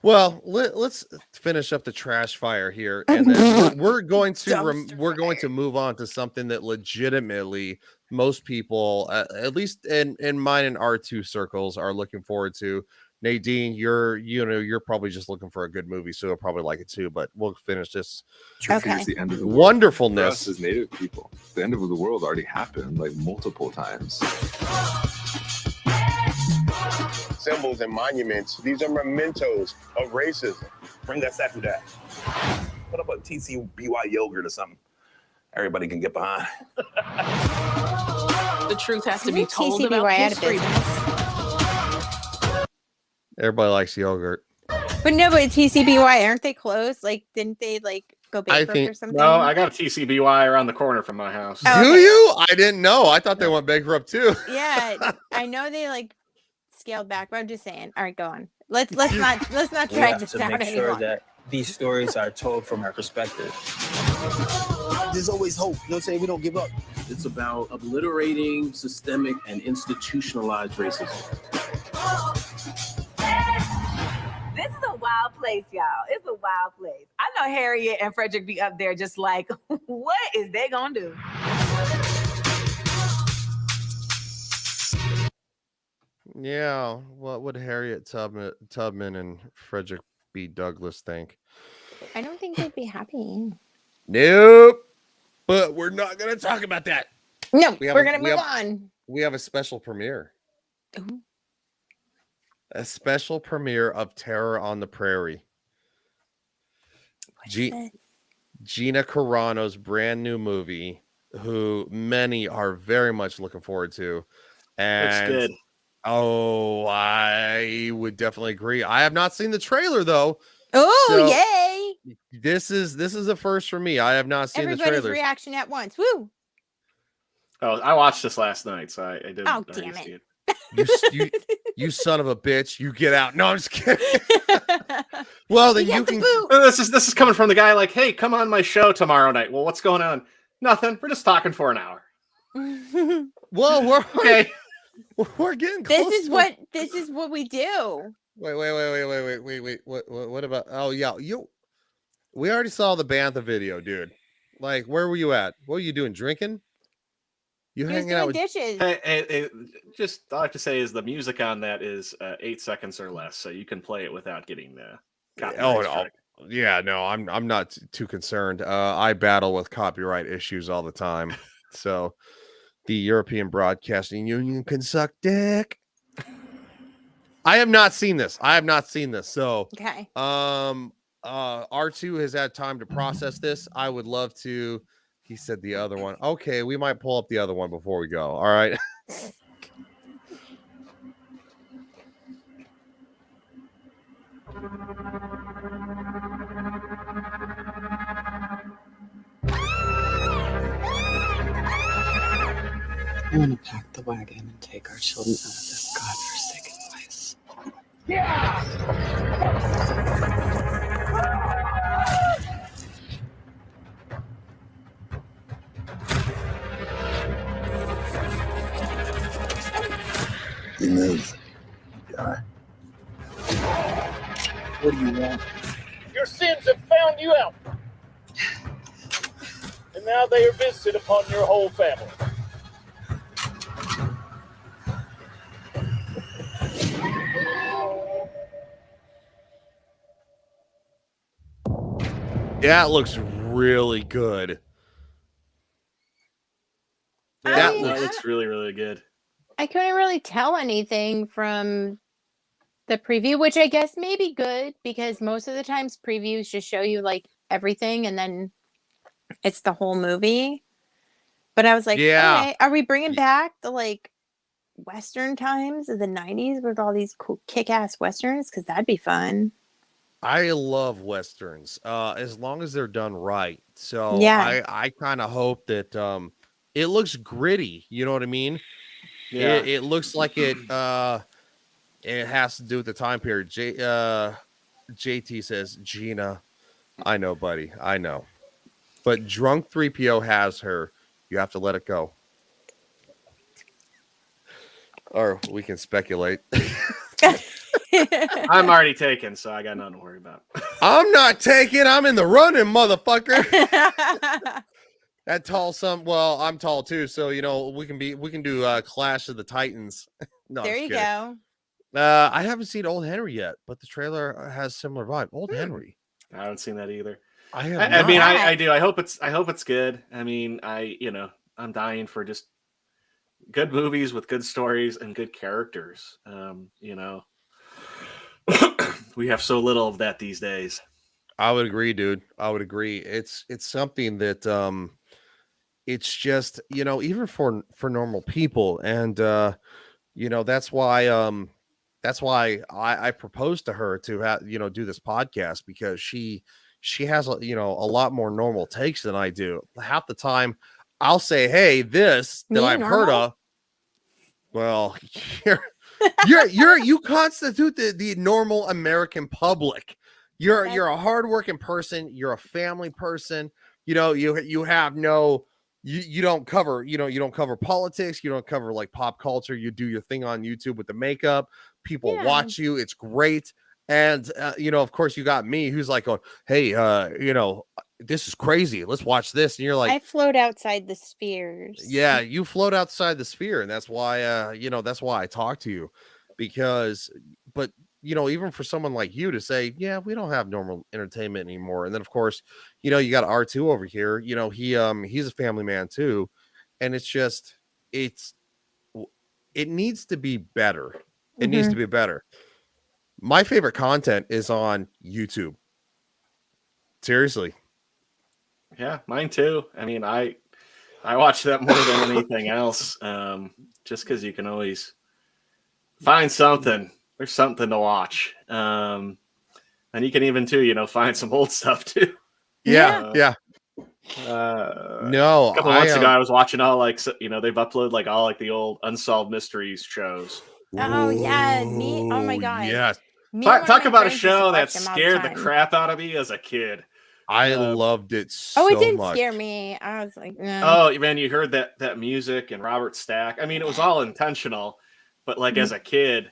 Well, let's finish up the trash fire here, and then we're going to move on to something that legitimately most people, at least in mine and R2 circles, are looking forward to. Nadine, you're probably just looking for a good movie, so you'll probably like it too. But we'll finish this. It's the end of the world. Wonderfulness. For us as Native people, the end of the world already happened like multiple times. Symbols and monuments, these are mementos of racism. Bring us after that. What about TCBY yogurt or something? Everybody can get behind. The truth has to be told TCBY about out of history. business. Everybody likes yogurt. But no, but TCBY, aren't they closed? Like, didn't they like go bankrupt or something? No, I got a TCBY around the corner from my house. Oh, Do okay. you? I didn't know. I thought they went bankrupt too. Yeah, I know they like scaled back, but I'm just saying. All right, go on. Let's not drag this down make sure anymore. that these stories are told from our perspective. There's always hope. You know what I'm saying? We don't give up. It's about obliterating systemic and institutionalized racism. This is a wild place, y'all. It's a wild place. I know Harriet and Frederick be up there just like, what is they gonna do? Yeah. What would Harriet Tubman and Frederick B. Douglass think? I don't think they'd be happy. Nope. But we're not going to talk about that. No, we're going to move on. We have a special premiere. Ooh. A special premiere of Terror on the Prairie. Gina Carano's brand new movie, who many are very much looking forward to. And Looks good. Oh, I would definitely agree. I have not seen the trailer though. Oh, so, yay! This is a first for me. I have not seen Everybody's the trailers. reaction at once. Woo! Oh, I watched this last night, so I did. Oh, damn it. You son of a bitch! You get out. No, I'm just kidding. Well, then you can. This is coming from the guy like, hey, come on my show tomorrow night. Well, what's going on? Nothing. We're just talking for an hour. Well, we're okay. We're getting close. This is what we do. Wait. What about? Oh yeah, we already saw the Bantha video, dude. Like, where were you at? What were you doing? Drinking? You hanging out with dishes? Hey, just all I have to say is the music on that is 8 seconds or less, so you can play it without getting the copyright strike. Yeah, no, I'm not too concerned. I battle with copyright issues all the time, so the European Broadcasting Union can suck dick. I have not seen this. So okay. R2 has had time to process this. I would love to. He said the other one. Okay, we might pull up the other one before we go. All right. I want to pack the wagon and take our children out of this godforsaken place. You move. Die. What do you want? Your sins have found you out. And now they are visited upon your whole family. That looks really good. That looks really, really good. I couldn't really tell anything from the preview, which I guess may be good because most of the times previews just show you like everything and then it's the whole movie. But I was like, yeah. Okay, are we bringing back the like Western times of the 90s with all these cool kick-ass Westerns? Because that'd be fun. I love Westerns as long as they're done right. So yeah. I kind of hope that it looks gritty. You know what I mean? Yeah. It looks like it has to do with the time period. JT says, Gina, I know, buddy. I know. But drunk 3PO has her. You have to let it go. Or we can speculate. I'm already taken, so I got nothing to worry about. I'm not taken. I'm in the running, motherfucker. That tall well, I'm tall too, so you know we can do Clash of the Titans. No, there you go. I haven't seen Old Henry yet, but the trailer has similar vibe. Old Henry. I haven't seen that either. I mean, I do. I hope it's good. I mean, I'm dying for just good movies with good stories and good characters. We have so little of that these days. I would agree, dude. I would agree. It's something that it's just, even for normal people. And that's why I proposed to her to have, do this podcast, because she has a lot more normal takes than I do. Half the time I'll say, hey, this that I've heard of. Well, you constitute the normal American public. You're a hardworking person. You're a family person. You have no, you don't cover, you don't cover politics. You don't cover like pop culture. You do your thing on YouTube with the makeup. People watch you. It's great. And, of course you got me who's like, going, hey, this is crazy. Let's watch this. And you're like, I float outside the spheres. Yeah, you float outside the sphere. And that's why, that's why I talk to you, but even for someone like you to say, yeah, we don't have normal entertainment anymore. And then of course, you got R2 over here, he's a family man too. And it's just, it needs to be better. It needs to be better. My favorite content is on YouTube. Seriously. Yeah, mine too. I mean, I watch that more than anything else. Just because you can always find something. There's something to watch. And you can even too, find some old stuff too. Yeah. No, a couple months ago, I was watching all they've uploaded like all like the old Unsolved Mysteries shows. Oh yeah, oh my god. Yes. Talk about a show that scared the crap out of me as a kid. I loved it so much. Oh, it didn't much. scare me. I was like, no. Oh man, you heard that music and Robert Stack. I mean, it was all intentional, but like as a kid,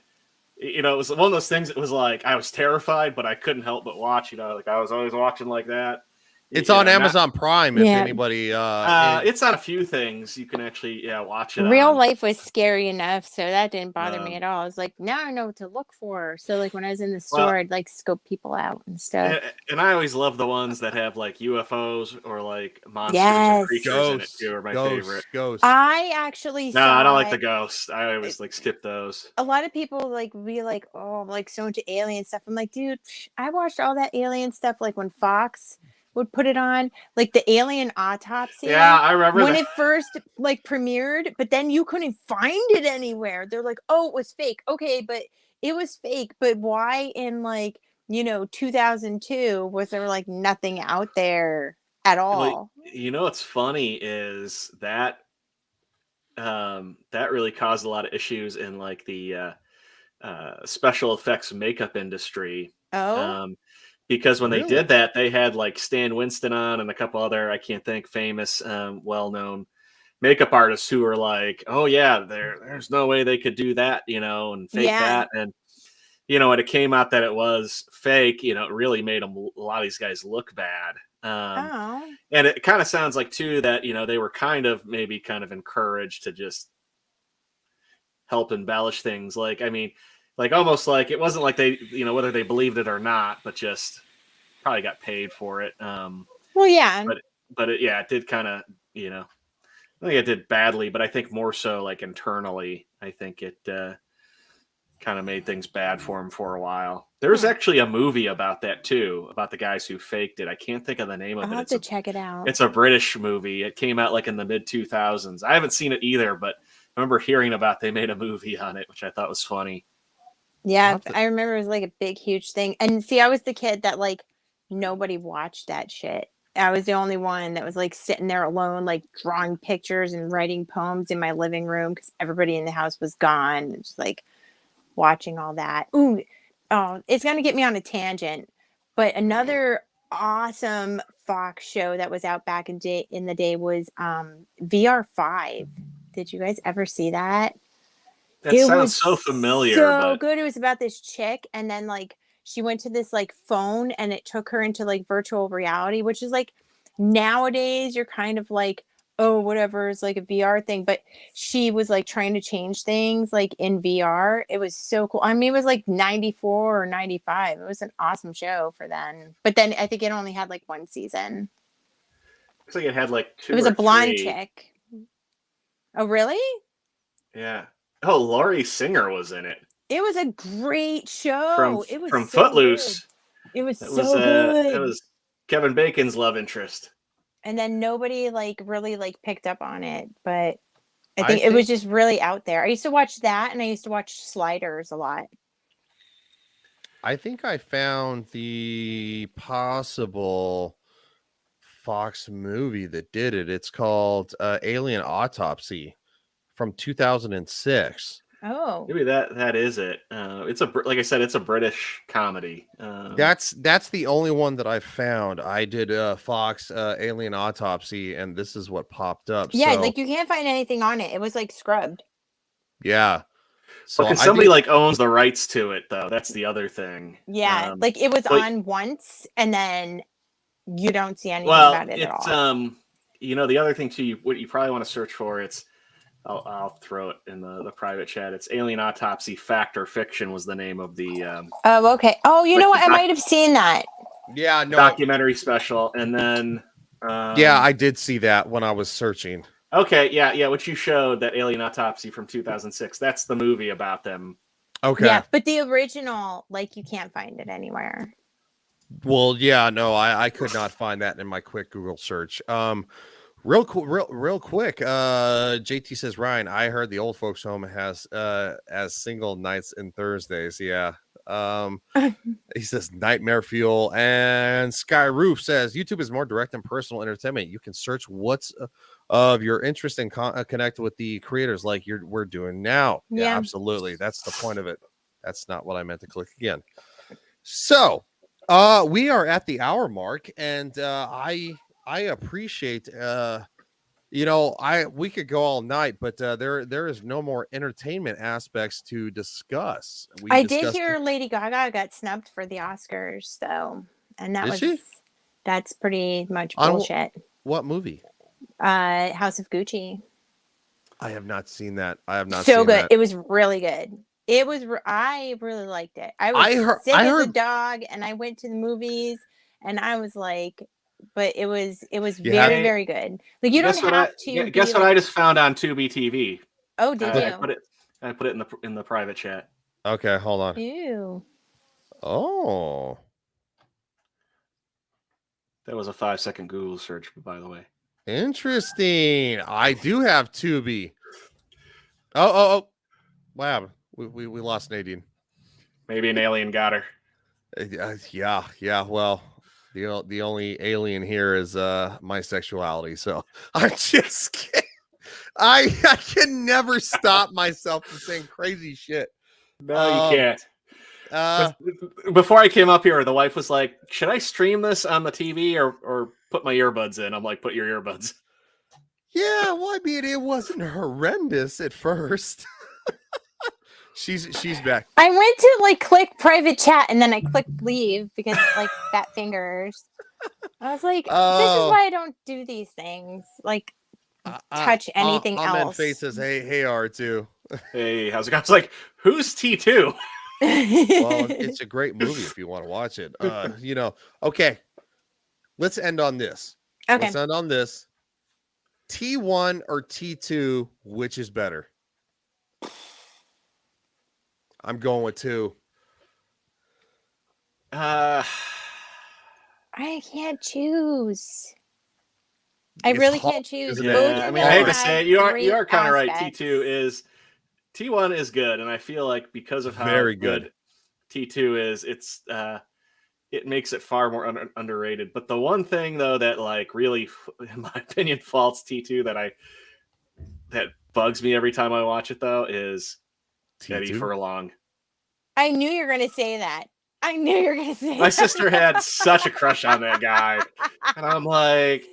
it was one of those things that was like I was terrified, but I couldn't help but watch. Like I was always watching like that. It's on Amazon Prime. If anybody, it's on a few things you can actually watch it. Real life was scary enough, so that didn't bother me at all. I was like, now I know what to look for. So like when I was in the store, I'd like scope people out and stuff. And I always love the ones that have like UFOs or like monsters and creatures in it too. Are my favorite. Ghosts. I actually I don't like the ghosts. I always like skip those. A lot of people like be like, oh, I'm like so into alien stuff. I'm like, dude, I watched all that alien stuff like when Fox would put it on, like the Alien Autopsy. Yeah, I remember when it first like premiered, but then you couldn't find it anywhere. They're like, oh, it was fake. Okay, but it was fake. But why in 2002 was there like nothing out there at all? What's funny is that that really caused a lot of issues in like the special effects makeup industry. Because when they did that, they had like Stan Winston on and a couple other, I can't think, famous, well-known makeup artists who were like, oh yeah, there's no way they could do that, and fake that. And, when it came out that it was fake, it really made a lot of these guys look bad. And it kind of sounds like too that, they were kind of encouraged to just help embellish things. Like, I mean, like almost like it wasn't like they, whether they believed it or not, but just probably got paid for it. Well, yeah. But it did kind of, I think it did badly, but I think more so like internally, I think it kind of made things bad for him for a while. There was actually a movie about that too, about the guys who faked it. I can't think of the name of it. I'll have to check it out. It's a British movie. It came out like in the mid 2000s. I haven't seen it either, but I remember hearing about they made a movie on it, which I thought was funny. Yeah, I remember it was like a big, huge thing. And see, I was the kid that like nobody watched that shit. I was the only one that was like sitting there alone, like drawing pictures and writing poems in my living room because everybody in the house was gone. Just like watching all that. Ooh, oh, it's gonna get me on a tangent. But another awesome Fox show that was out back in the day was VR5. Did you guys ever see that? That sounds so familiar. So good. It was about this chick, and then like she went to this like phone, and it took her into like virtual reality, which is like nowadays you're kind of like, oh, whatever, it's like a VR thing. But she was like trying to change things like in VR. It was so cool. I mean, it was like 94 or 95. It was an awesome show for then. But then I think it only had like one season. Looks like it had like two. It was a blonde chick. Oh, really? Yeah. Oh, Laurie Singer was in it. It was a great show. It was from so Footloose. Good. It was so good. It was Kevin Bacon's love interest. And then nobody like really like picked up on it, but I think it was just really out there. I used to watch that, and I used to watch Sliders a lot. I think I found the possible Fox movie that did it. It's called Alien Autopsy from 2006. Oh, maybe that is it. It's like I said, it's a British comedy. That's the only one that I found. I did Fox Alien Autopsy, and this is what popped up. Yeah, so, like you can't find anything on it. It was like scrubbed. Yeah. So because somebody like owns the rights to it, though. That's the other thing. Yeah, like it was on once, and then you don't see anything about it at all. The other thing too, what you probably want to search for, I'll throw it in the private chat. It's Alien Autopsy Fact or Fiction was the name of the oh, okay. Oh, you know what? I might have seen that. Yeah, no. Documentary special. And then yeah, I did see that when I was searching. Okay, yeah, what you showed, that Alien Autopsy from 2006. That's the movie about them. Okay. Yeah, but the original, like you can't find it anywhere. Well, yeah, no, I could not find that in my quick Google search. Real quick. JT says, Ryan, I heard the old folks home has as single nights and Thursdays. Yeah. He says Nightmare Fuel, and Sky Roof says YouTube is more direct and personal entertainment. You can search what's of your interest and connect with the creators like we're doing now. Yeah, absolutely. That's the point of it. That's not what I meant to click again. So we are at the hour mark, and I appreciate we could go all night, but there is no more entertainment aspects to discuss. I did hear Lady Gaga got snubbed for the Oscars, though, and that's pretty much bullshit. What movie? House of Gucci. I have not seen that. I have not. So seen good. That. It was really good. I really liked it. I was sick as a dog, and I went to the movies, and I was like, but it was very, very good. Like, you don't have to. Guess what I just found on Tubi TV. Oh, did you? I put it in the private chat. Okay, hold on. Ew. Oh. That was a 5-second Google search, by the way. Interesting. I do have Tubi. Oh. Wow. We lost Nadine. Maybe an alien got her. Yeah. Well, the only alien here is my sexuality. So I'm just kidding. I can never stop myself from saying crazy shit. No, you can't. Before I came up here, the wife was like, "Should I stream this on the TV or put my earbuds in?" I'm like, "Put your earbuds." Yeah, well, I mean, it wasn't horrendous at first. She's back. I went to click private chat, and then I clicked leave because fat fingers. I was like, this is why I don't do these things. Touch anything else. Amen Faith says, hey R2. Hey, how's it going? I was like, who's T2? Well, it's a great movie if you want to watch it. Okay. Let's end on this. Okay. Let's end on this. T1 or T2, which is better? I'm going with 2. I can't choose. I really can't choose. Yeah, I mean, I hate to say it. You are kind of right. T1 is good, and I feel like because of how very good T2 is, it makes it far more underrated. But the one thing though that really, in my opinion, faults T2 that bugs me every time I watch it though is T2? Eddie Furlong. I knew you were going to say that. My sister had such a crush on that guy, and I'm like,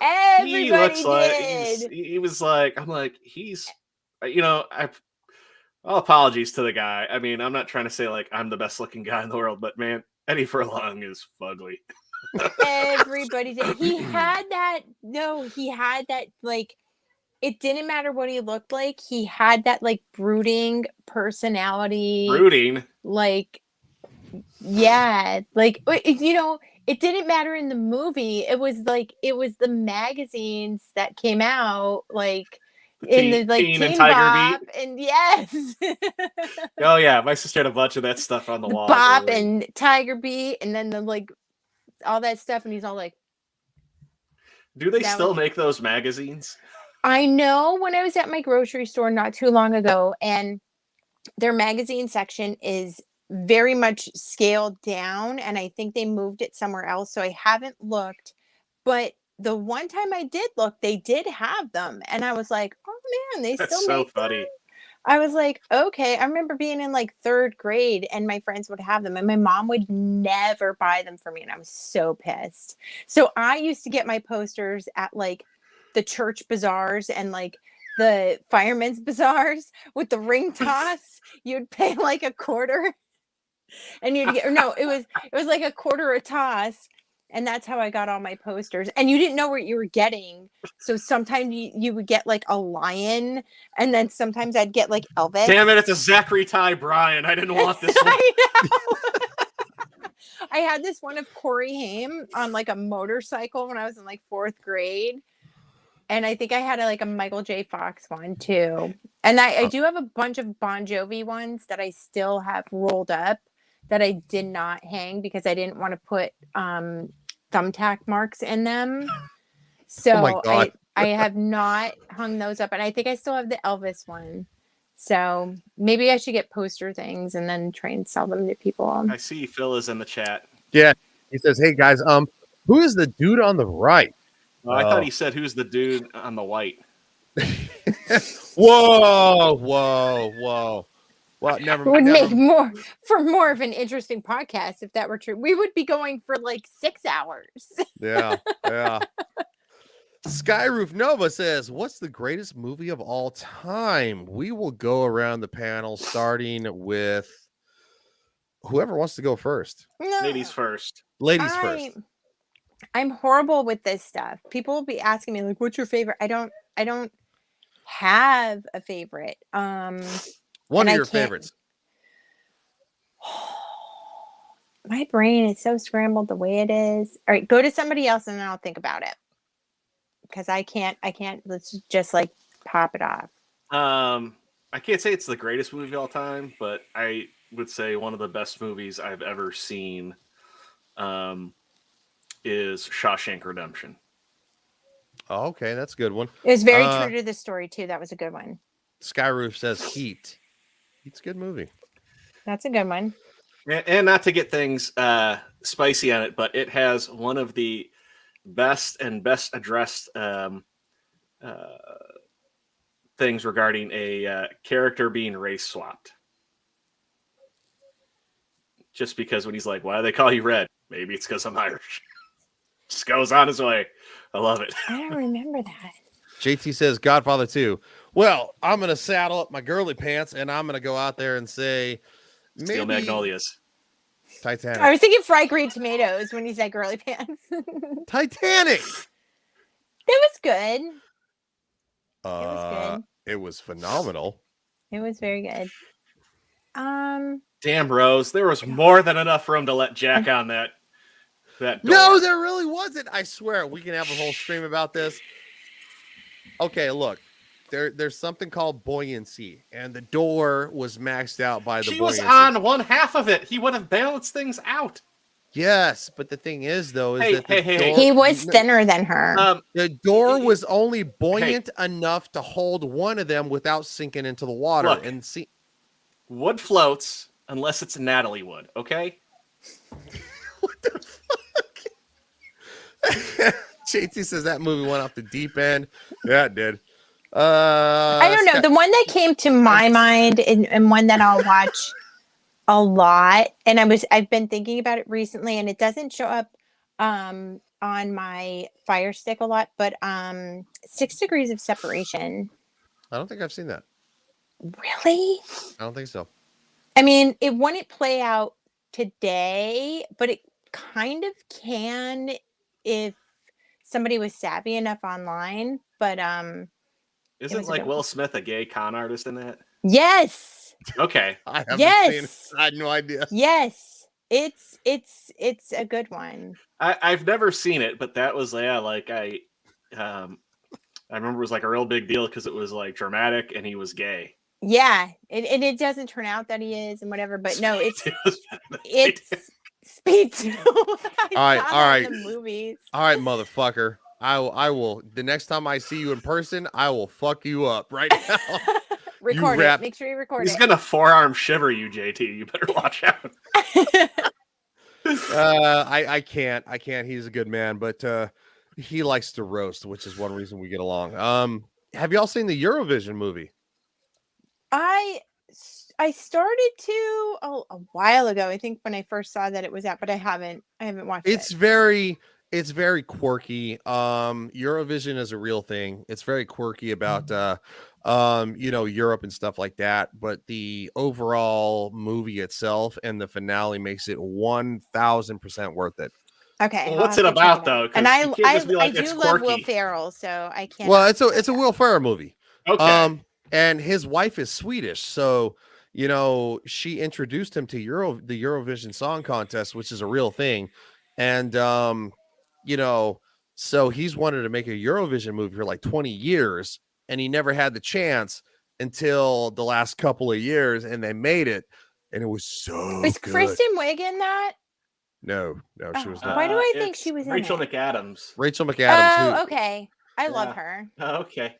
everybody he looks did. He was like, I'm like, he's, all apologies to the guy. I mean, I'm not trying to say I'm the best looking guy in the world, but man, Eddie Furlong is fugly. Everybody did. He had that. No, he had that. It didn't matter what he looked like. He had that brooding personality. Brooding. Yeah. It didn't matter in the movie. It was the magazines that came out in the Teen and Tiger Tiger Beat. And yes. Oh yeah, my sister had a bunch of that stuff on the wall. Bop and Tiger Beat, and then all that stuff, and he's all like, do they still make those magazines? I know when I was at my grocery store not too long ago, and their magazine section is very much scaled down, and I think they moved it somewhere else, so I haven't looked. But the one time I did look, they did have them, and I was like, oh man, they That's still so make funny. them? I was like, okay. I remember being in 3rd grade, and my friends would have them, and my mom would never buy them for me, and I was so pissed. So I used to get my posters at the church bazaars and the firemen's bazaars with the ring toss. You'd pay a quarter, and you'd get, or no, it was a quarter a toss, and that's how I got all my posters. And you didn't know what you were getting, so sometimes you would get a lion, and then sometimes I'd get Elvis. Damn it, it's a Zachary Ty Bryan. I didn't want this one. I know. I had this one of Corey Haim on a motorcycle when I was in 4th grade. And I think I had a Michael J. Fox one too. And I do have a bunch of Bon Jovi ones that I still have rolled up that I did not hang because I didn't want to put thumbtack marks in them. So I have not hung those up. And I think I still have the Elvis one. So maybe I should get poster things and then try and sell them to people. I see Phil is in the chat. Yeah, he says, "Hey guys, who is the dude on the right?" Well, I thought he said, "Who's the dude on the white?" Whoa! Well, It would make more of an interesting podcast if that were true. We would be going for like 6 hours. Yeah. Skyroof Nova says, "What's the greatest movie of all time?" We will go around the panel, starting with whoever wants to go first. No, Ladies first. Ladies first. I'm horrible with this stuff. People will be asking me like, "What's your favorite?" I don't have a favorite. One of your favorites. My brain is so scrambled the way it is. All right, go to somebody else and then I'll think about it. Because I can't. Let's just like pop it off. I can't say it's the greatest movie of all time, but I would say one of the best movies I've ever seen is Shawshank Redemption. Oh, okay, that's a good one. It was very true to the story too. That was a good one. Skyroof says Heat. Heat's a good movie. That's a good one. And not to get things spicy on it, but it has one of the best addressed things regarding a character being race swapped. Just because when he's like, "Why do they call you Red?" Maybe it's because I'm Irish. Just goes on his way. I love it. I don't remember that. JT says Godfather 2. Well, I'm going to saddle up my girly pants and I'm going to go out there and say Steel Magnolias. Titanic. I was thinking fried green tomatoes when he said girly pants. Titanic. It was good. It was phenomenal. It was very good. Damn, Rose. There was more than enough room to let Jack on that door. No, there really wasn't. I swear. We can have a whole stream about this. Okay, look. There's something called buoyancy, and the door was maxed out by the She buoyancy. was on one half of it. He would have balanced things out. Yes, but the thing is, though, is that he was thinner than her. The door was only buoyant enough to hold one of them without sinking into the water. Look, and see, wood floats unless it's Natalie wood. Okay. What the fuck? JT says that movie went off the deep end. Yeah, it did. I don't know. The one that came to my mind and one that I'll watch a lot, and I've been thinking about it recently, and it doesn't show up on my Fire Stick a lot, but 6 Degrees of Separation. I don't think I've seen that. Really? I don't think so. I mean, it wouldn't play out today, but it kind of can if somebody was savvy enough online. But isn't like Will Smith a gay con artist in that? Yes. Okay. I haven't seen it. I had no idea. Yes. It's a good one. I've never seen it, but that was I remember it was like a real big deal because it was like dramatic and he was gay. Yeah, and it doesn't turn out that he is and whatever, but no, it's Speed 2. All right. The movies. All right, motherfucker. I will. The next time I see you in person, I will fuck you up right now. Record it. Make sure you record He's it. gonna forearm shiver you, JT. You better watch out. I can't. He's a good man, but he likes to roast, which is one reason we get along. Have y'all seen the Eurovision movie? I started to a while ago. I think when I first saw that it was out, but I haven't watched it. It's very quirky. Eurovision is a real thing. It's very quirky about Europe and stuff like that. But the overall movie itself and the finale makes it 1,000% worth it. Okay. Well, what's it about though? And I do love Will Ferrell, so I can't. Well, it's a Will Ferrell movie. Okay. And his wife is Swedish, so she introduced him to the Eurovision Song Contest, which is a real thing. And so he's wanted to make a Eurovision movie for like 20 years, and he never had the chance until the last couple of years, and they made it, and it was so Was good. Kristen Wiig in that? No, she was not. Why do I think she was in Rachel it? McAdams? Rachel McAdams. Oh, okay. I love her. Okay.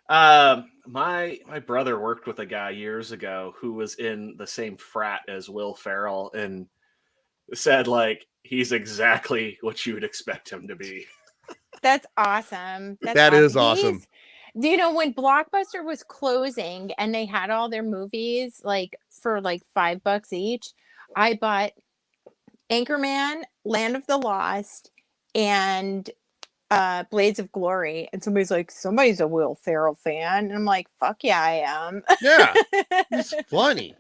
My brother worked with a guy years ago who was in the same frat as Will Ferrell and said like he's exactly what you would expect him to be. That's awesome. That is awesome. You know, when Blockbuster was closing and they had all their movies like for like $5 each, I bought Anchorman, Land of the Lost, and Blades of Glory. And somebody's like, somebody's a Will Ferrell fan. And I'm like, fuck yeah, I am. Yeah. It's funny.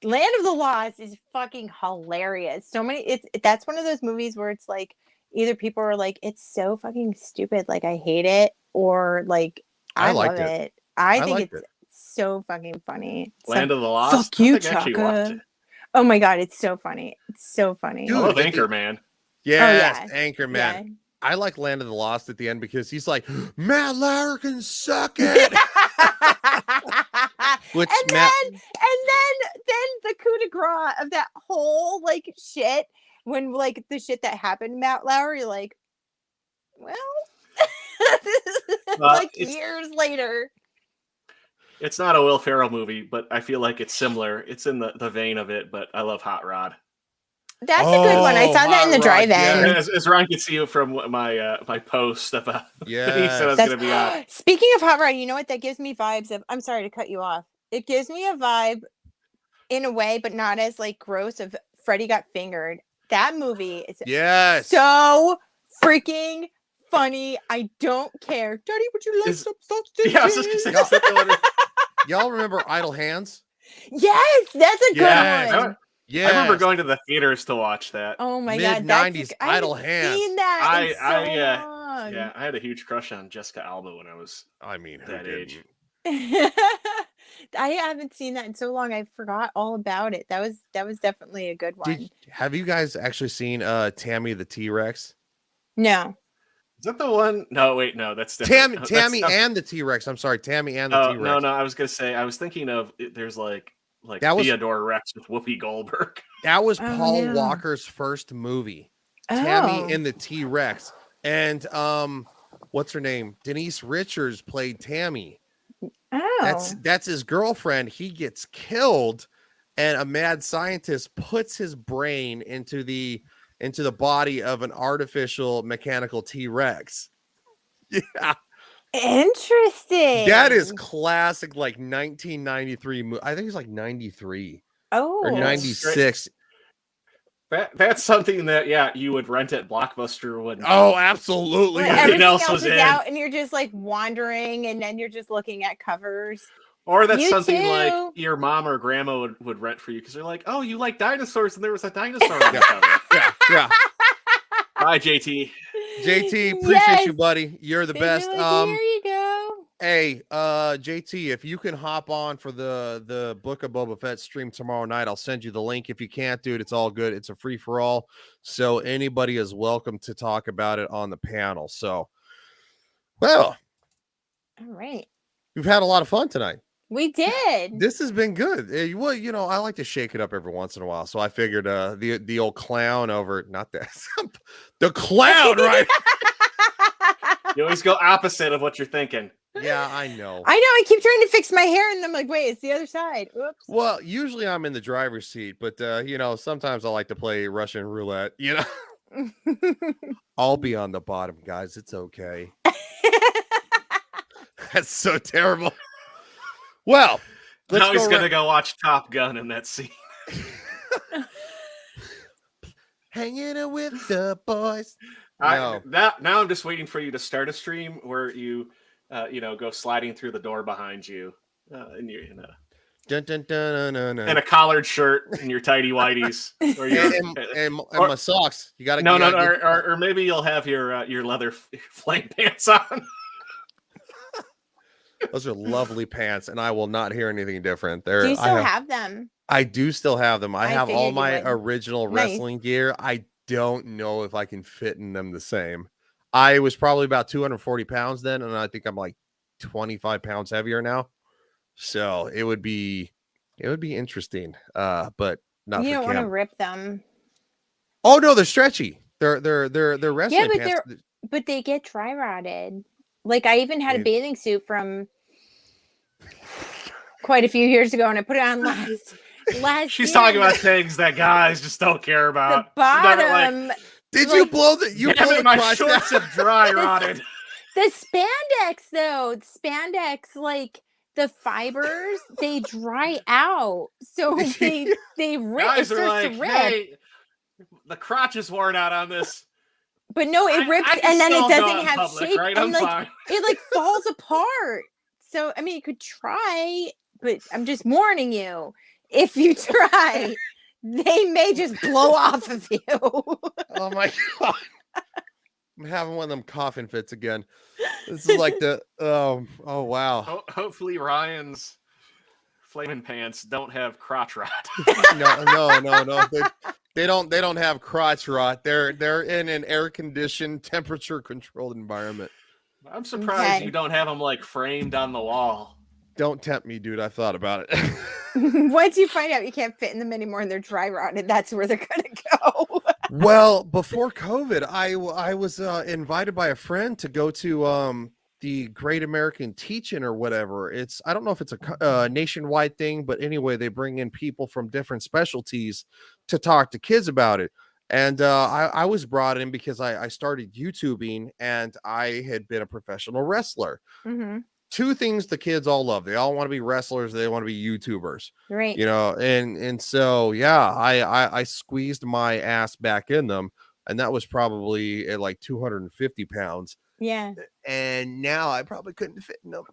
Land of the Lost is fucking hilarious. So many that's one of those movies where it's like either people are like, it's so fucking stupid, like I hate it, or like I love it. I think it's so fucking funny. Land of the Lost. Fuck you, Chaka. Oh my god, it's so funny. It's so funny. Dude, I love Anchorman. Yes, Anchorman. Yeah. I like Land of the Lost at the end because he's like, Matt Lauer can suck it. Which then the coup de grace of that whole like shit, when like the shit that happened to Matt Lauer, you're like, well, like years later. It's not a Will Ferrell movie, but I feel like it's similar. It's in the vein of it, but I love Hot Rod. That's a good one. I saw that in the drive-in. Yeah. As Ron can see from my my post about he said I was going to be on. Speaking of Hot Rod, you know what? That gives me vibes of, I'm sorry to cut you off. It gives me a vibe in a way, but not as like gross, of Freddy Got Fingered. That movie is so freaking funny. I don't care. Daddy, would you like some substance? Yeah, I was just going to say. Y'all remember Idle Hands? Yes, that's a good one. Yeah, I remember going to the theaters to watch that. Oh my god, mid-90s Idle Hands. Seen that in so long. Yeah, I had a huge crush on Jessica Alba when I was that age. I haven't seen that in so long. I forgot all about it. That was definitely a good one. Have you guys actually seen Tammy the T-Rex? No. Is that the one? No, wait, no, that's different. Tammy and the T-Rex. I'm sorry, Tammy and the T-Rex. No, I was gonna say, I was thinking of there's like that was Theodore Rex with Whoopi Goldberg. That was Paul Walker's first movie. Tammy and the T-Rex. And what's her name? Denise Richards played Tammy. Oh. That's his girlfriend. He gets killed, and a mad scientist puts his brain into the body of an artificial mechanical T-Rex. Yeah. Interesting. That is classic, like 1993. I think it's like 93. Oh, or 96. That's something that you would rent at Blockbuster when. Oh, absolutely. Everything else was out, and you're just like wandering, and then you're just looking at covers. Or that's something like your mom or grandma would rent for you because they're like, oh, you like dinosaurs, and there was a dinosaur on the cover. Yeah. Bye, JT. JT, appreciate you, buddy. You're the best. Like, here you go. Hey, JT, if you can hop on for the Book of Boba Fett stream tomorrow night, I'll send you the link. If you can't, dude, it's all good. It's a free for all, so anybody is welcome to talk about it on the panel. So, well, all right, we've had a lot of fun tonight. We did. This has been good. Well, you know, I like to shake it up every once in a while, so I figured the old clown over, not that the clown, right? You always go opposite of what you're thinking. Yeah, I know. I keep trying to fix my hair, and I'm like, wait, it's the other side. Oops. Well, usually I'm in the driver's seat, but you know, sometimes I like to play Russian roulette. You know, I'll be on the bottom, guys. It's okay. That's so terrible. Well, now he's gonna go watch Top Gun in that scene. Hanging out with the boys. Now I'm just waiting for you to start a stream where you go sliding through the door behind you, and you're in a collared shirt and your tidy whities, or and my socks. You got to or maybe you'll have your leather flame pants on. Those are lovely pants, and I will not hear anything different. Do you still have them? I do still have them. I have all my original wrestling gear. I don't know if I can fit in them the same. I was probably about 240 pounds then, and I think I'm like 25 pounds heavier now. So it would be interesting. But not. You don't want to rip them. Oh no, they're stretchy. They're wrestling pants. But they get dry rotted. Like I even had a bathing suit from quite a few years ago, and I put it on last She's year. talking about things that guys just don't care about. The bottom. Did you blow the? You Damn blow it, the my crotch shorts down? have dry rotted. The spandex, though, like the fibers, they dry out, so they rip. Guys It are starts like, to rip. hey, the crotch is worn out on this. But no, it rips, I can and then still it go doesn't in have public, shape, right? and I'm like fine. it like falls apart. So I mean, you could try, but I'm just warning you: if you try, they may just blow off of you. Oh my god! I'm having one of them coughing fits again. This is like the oh wow. Hopefully Ryan's flaming pants don't have crotch rot. No. They don't have crotch rot. They're in an air conditioned, temperature controlled environment. I'm surprised you don't have them like framed on the wall. Don't tempt me, dude. I thought about it. Once you find out you can't fit in them anymore and they're dry rotted, that's where they're gonna go. Well, before COVID, I was invited by a friend to go to the Great American Teach-In or whatever. I don't know if it's a nationwide thing, but anyway, they bring in people from different specialties to talk to kids about it. And I was brought in because I started YouTubing and I had been a professional wrestler. Mm-hmm. Two things the kids all love. They all want to be wrestlers. They want to be YouTubers. Right. You know, and so, yeah, I squeezed my ass back in them. And that was probably at like 250 pounds. Yeah. And now I probably couldn't fit in them.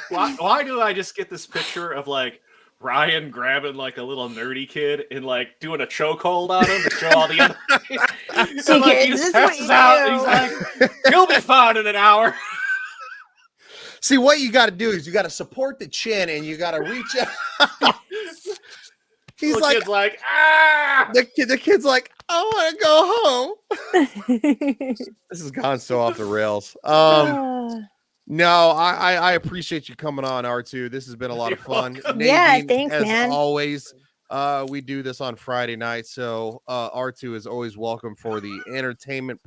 Why do I just get this picture of like Ryan grabbing like a little nerdy kid and like doing a chokehold on him to show all the other so like he just passes out and he's like, he'll be fine in an hour. See, what you got to do is you got to support the chin and you got to reach out. He's the like, kid's like, ah! The kid's like, I want to go home. This has gone so off the rails. No, I appreciate you coming on, R2. This has been a lot of fun. Yeah, Nadine, thanks, as man. always, we do this on Friday night, so R2 is always welcome for the entertainment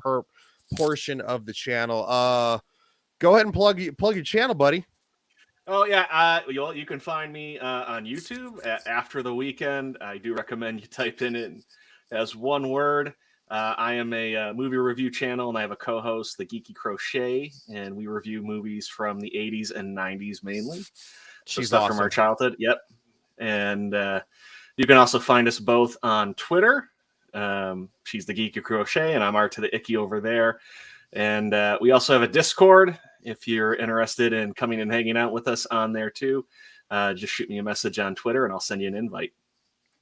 portion of the channel. Go ahead and plug your channel, buddy. Oh yeah, you can find me on YouTube After the Weekend. I do recommend you type in it as one word. I am a movie review channel, and I have a co-host, The Geeky Crochet, and we review movies from the 80s and 90s mainly. So She's stuff awesome. from our childhood. Yep. And you can also find us both on Twitter. She's The Geeky Crochet, and I'm Art to the Icky over there. And we also have a Discord. If you're interested in coming and hanging out with us on there too, just shoot me a message on Twitter and I'll send you an invite.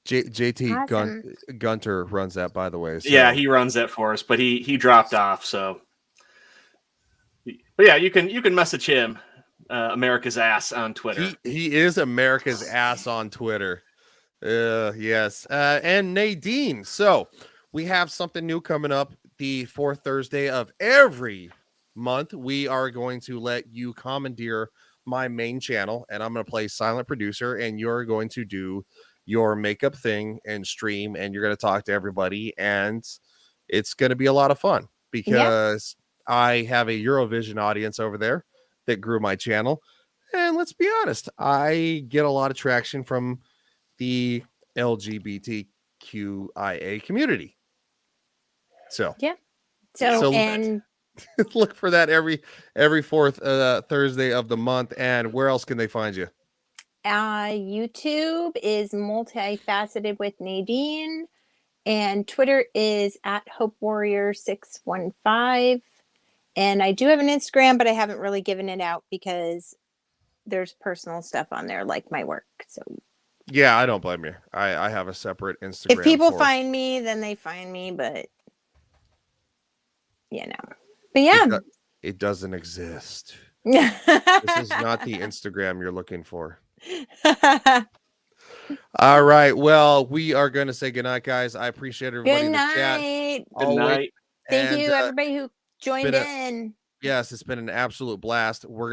JT Awesome. Gunter runs that, by the way. So. Yeah, he runs that for us, but he dropped off. So, but yeah, you can message him, America's Ass on Twitter. He is America's Ass on Twitter. Yes. And Nadine. So we have something new coming up the fourth Thursday of every month. We are going to let you commandeer my main channel, and I'm going to play silent producer, and you're going to do your makeup thing and stream, and you're going to talk to everybody, and it's going to be a lot of fun because I have a Eurovision audience over there that grew my channel. And let's be honest, I get a lot of traction from the LGBTQIA community. So, yeah. So and look for that every fourth Thursday of the month. And where else can they find you? YouTube is Multifaceted with Nadine, and Twitter is at Hope Warrior 615. And I do have an Instagram, but I haven't really given it out because there's personal stuff on there, like my work. So yeah, I don't blame you. I have a separate Instagram. if people find me, then they find me, but but yeah, it doesn't exist. This is not the Instagram you're looking for. All right. Well, we are going to say goodnight, guys. I appreciate everybody in the chat. Good night. Thank you, everybody who joined in. Yes, it's been an absolute blast. We're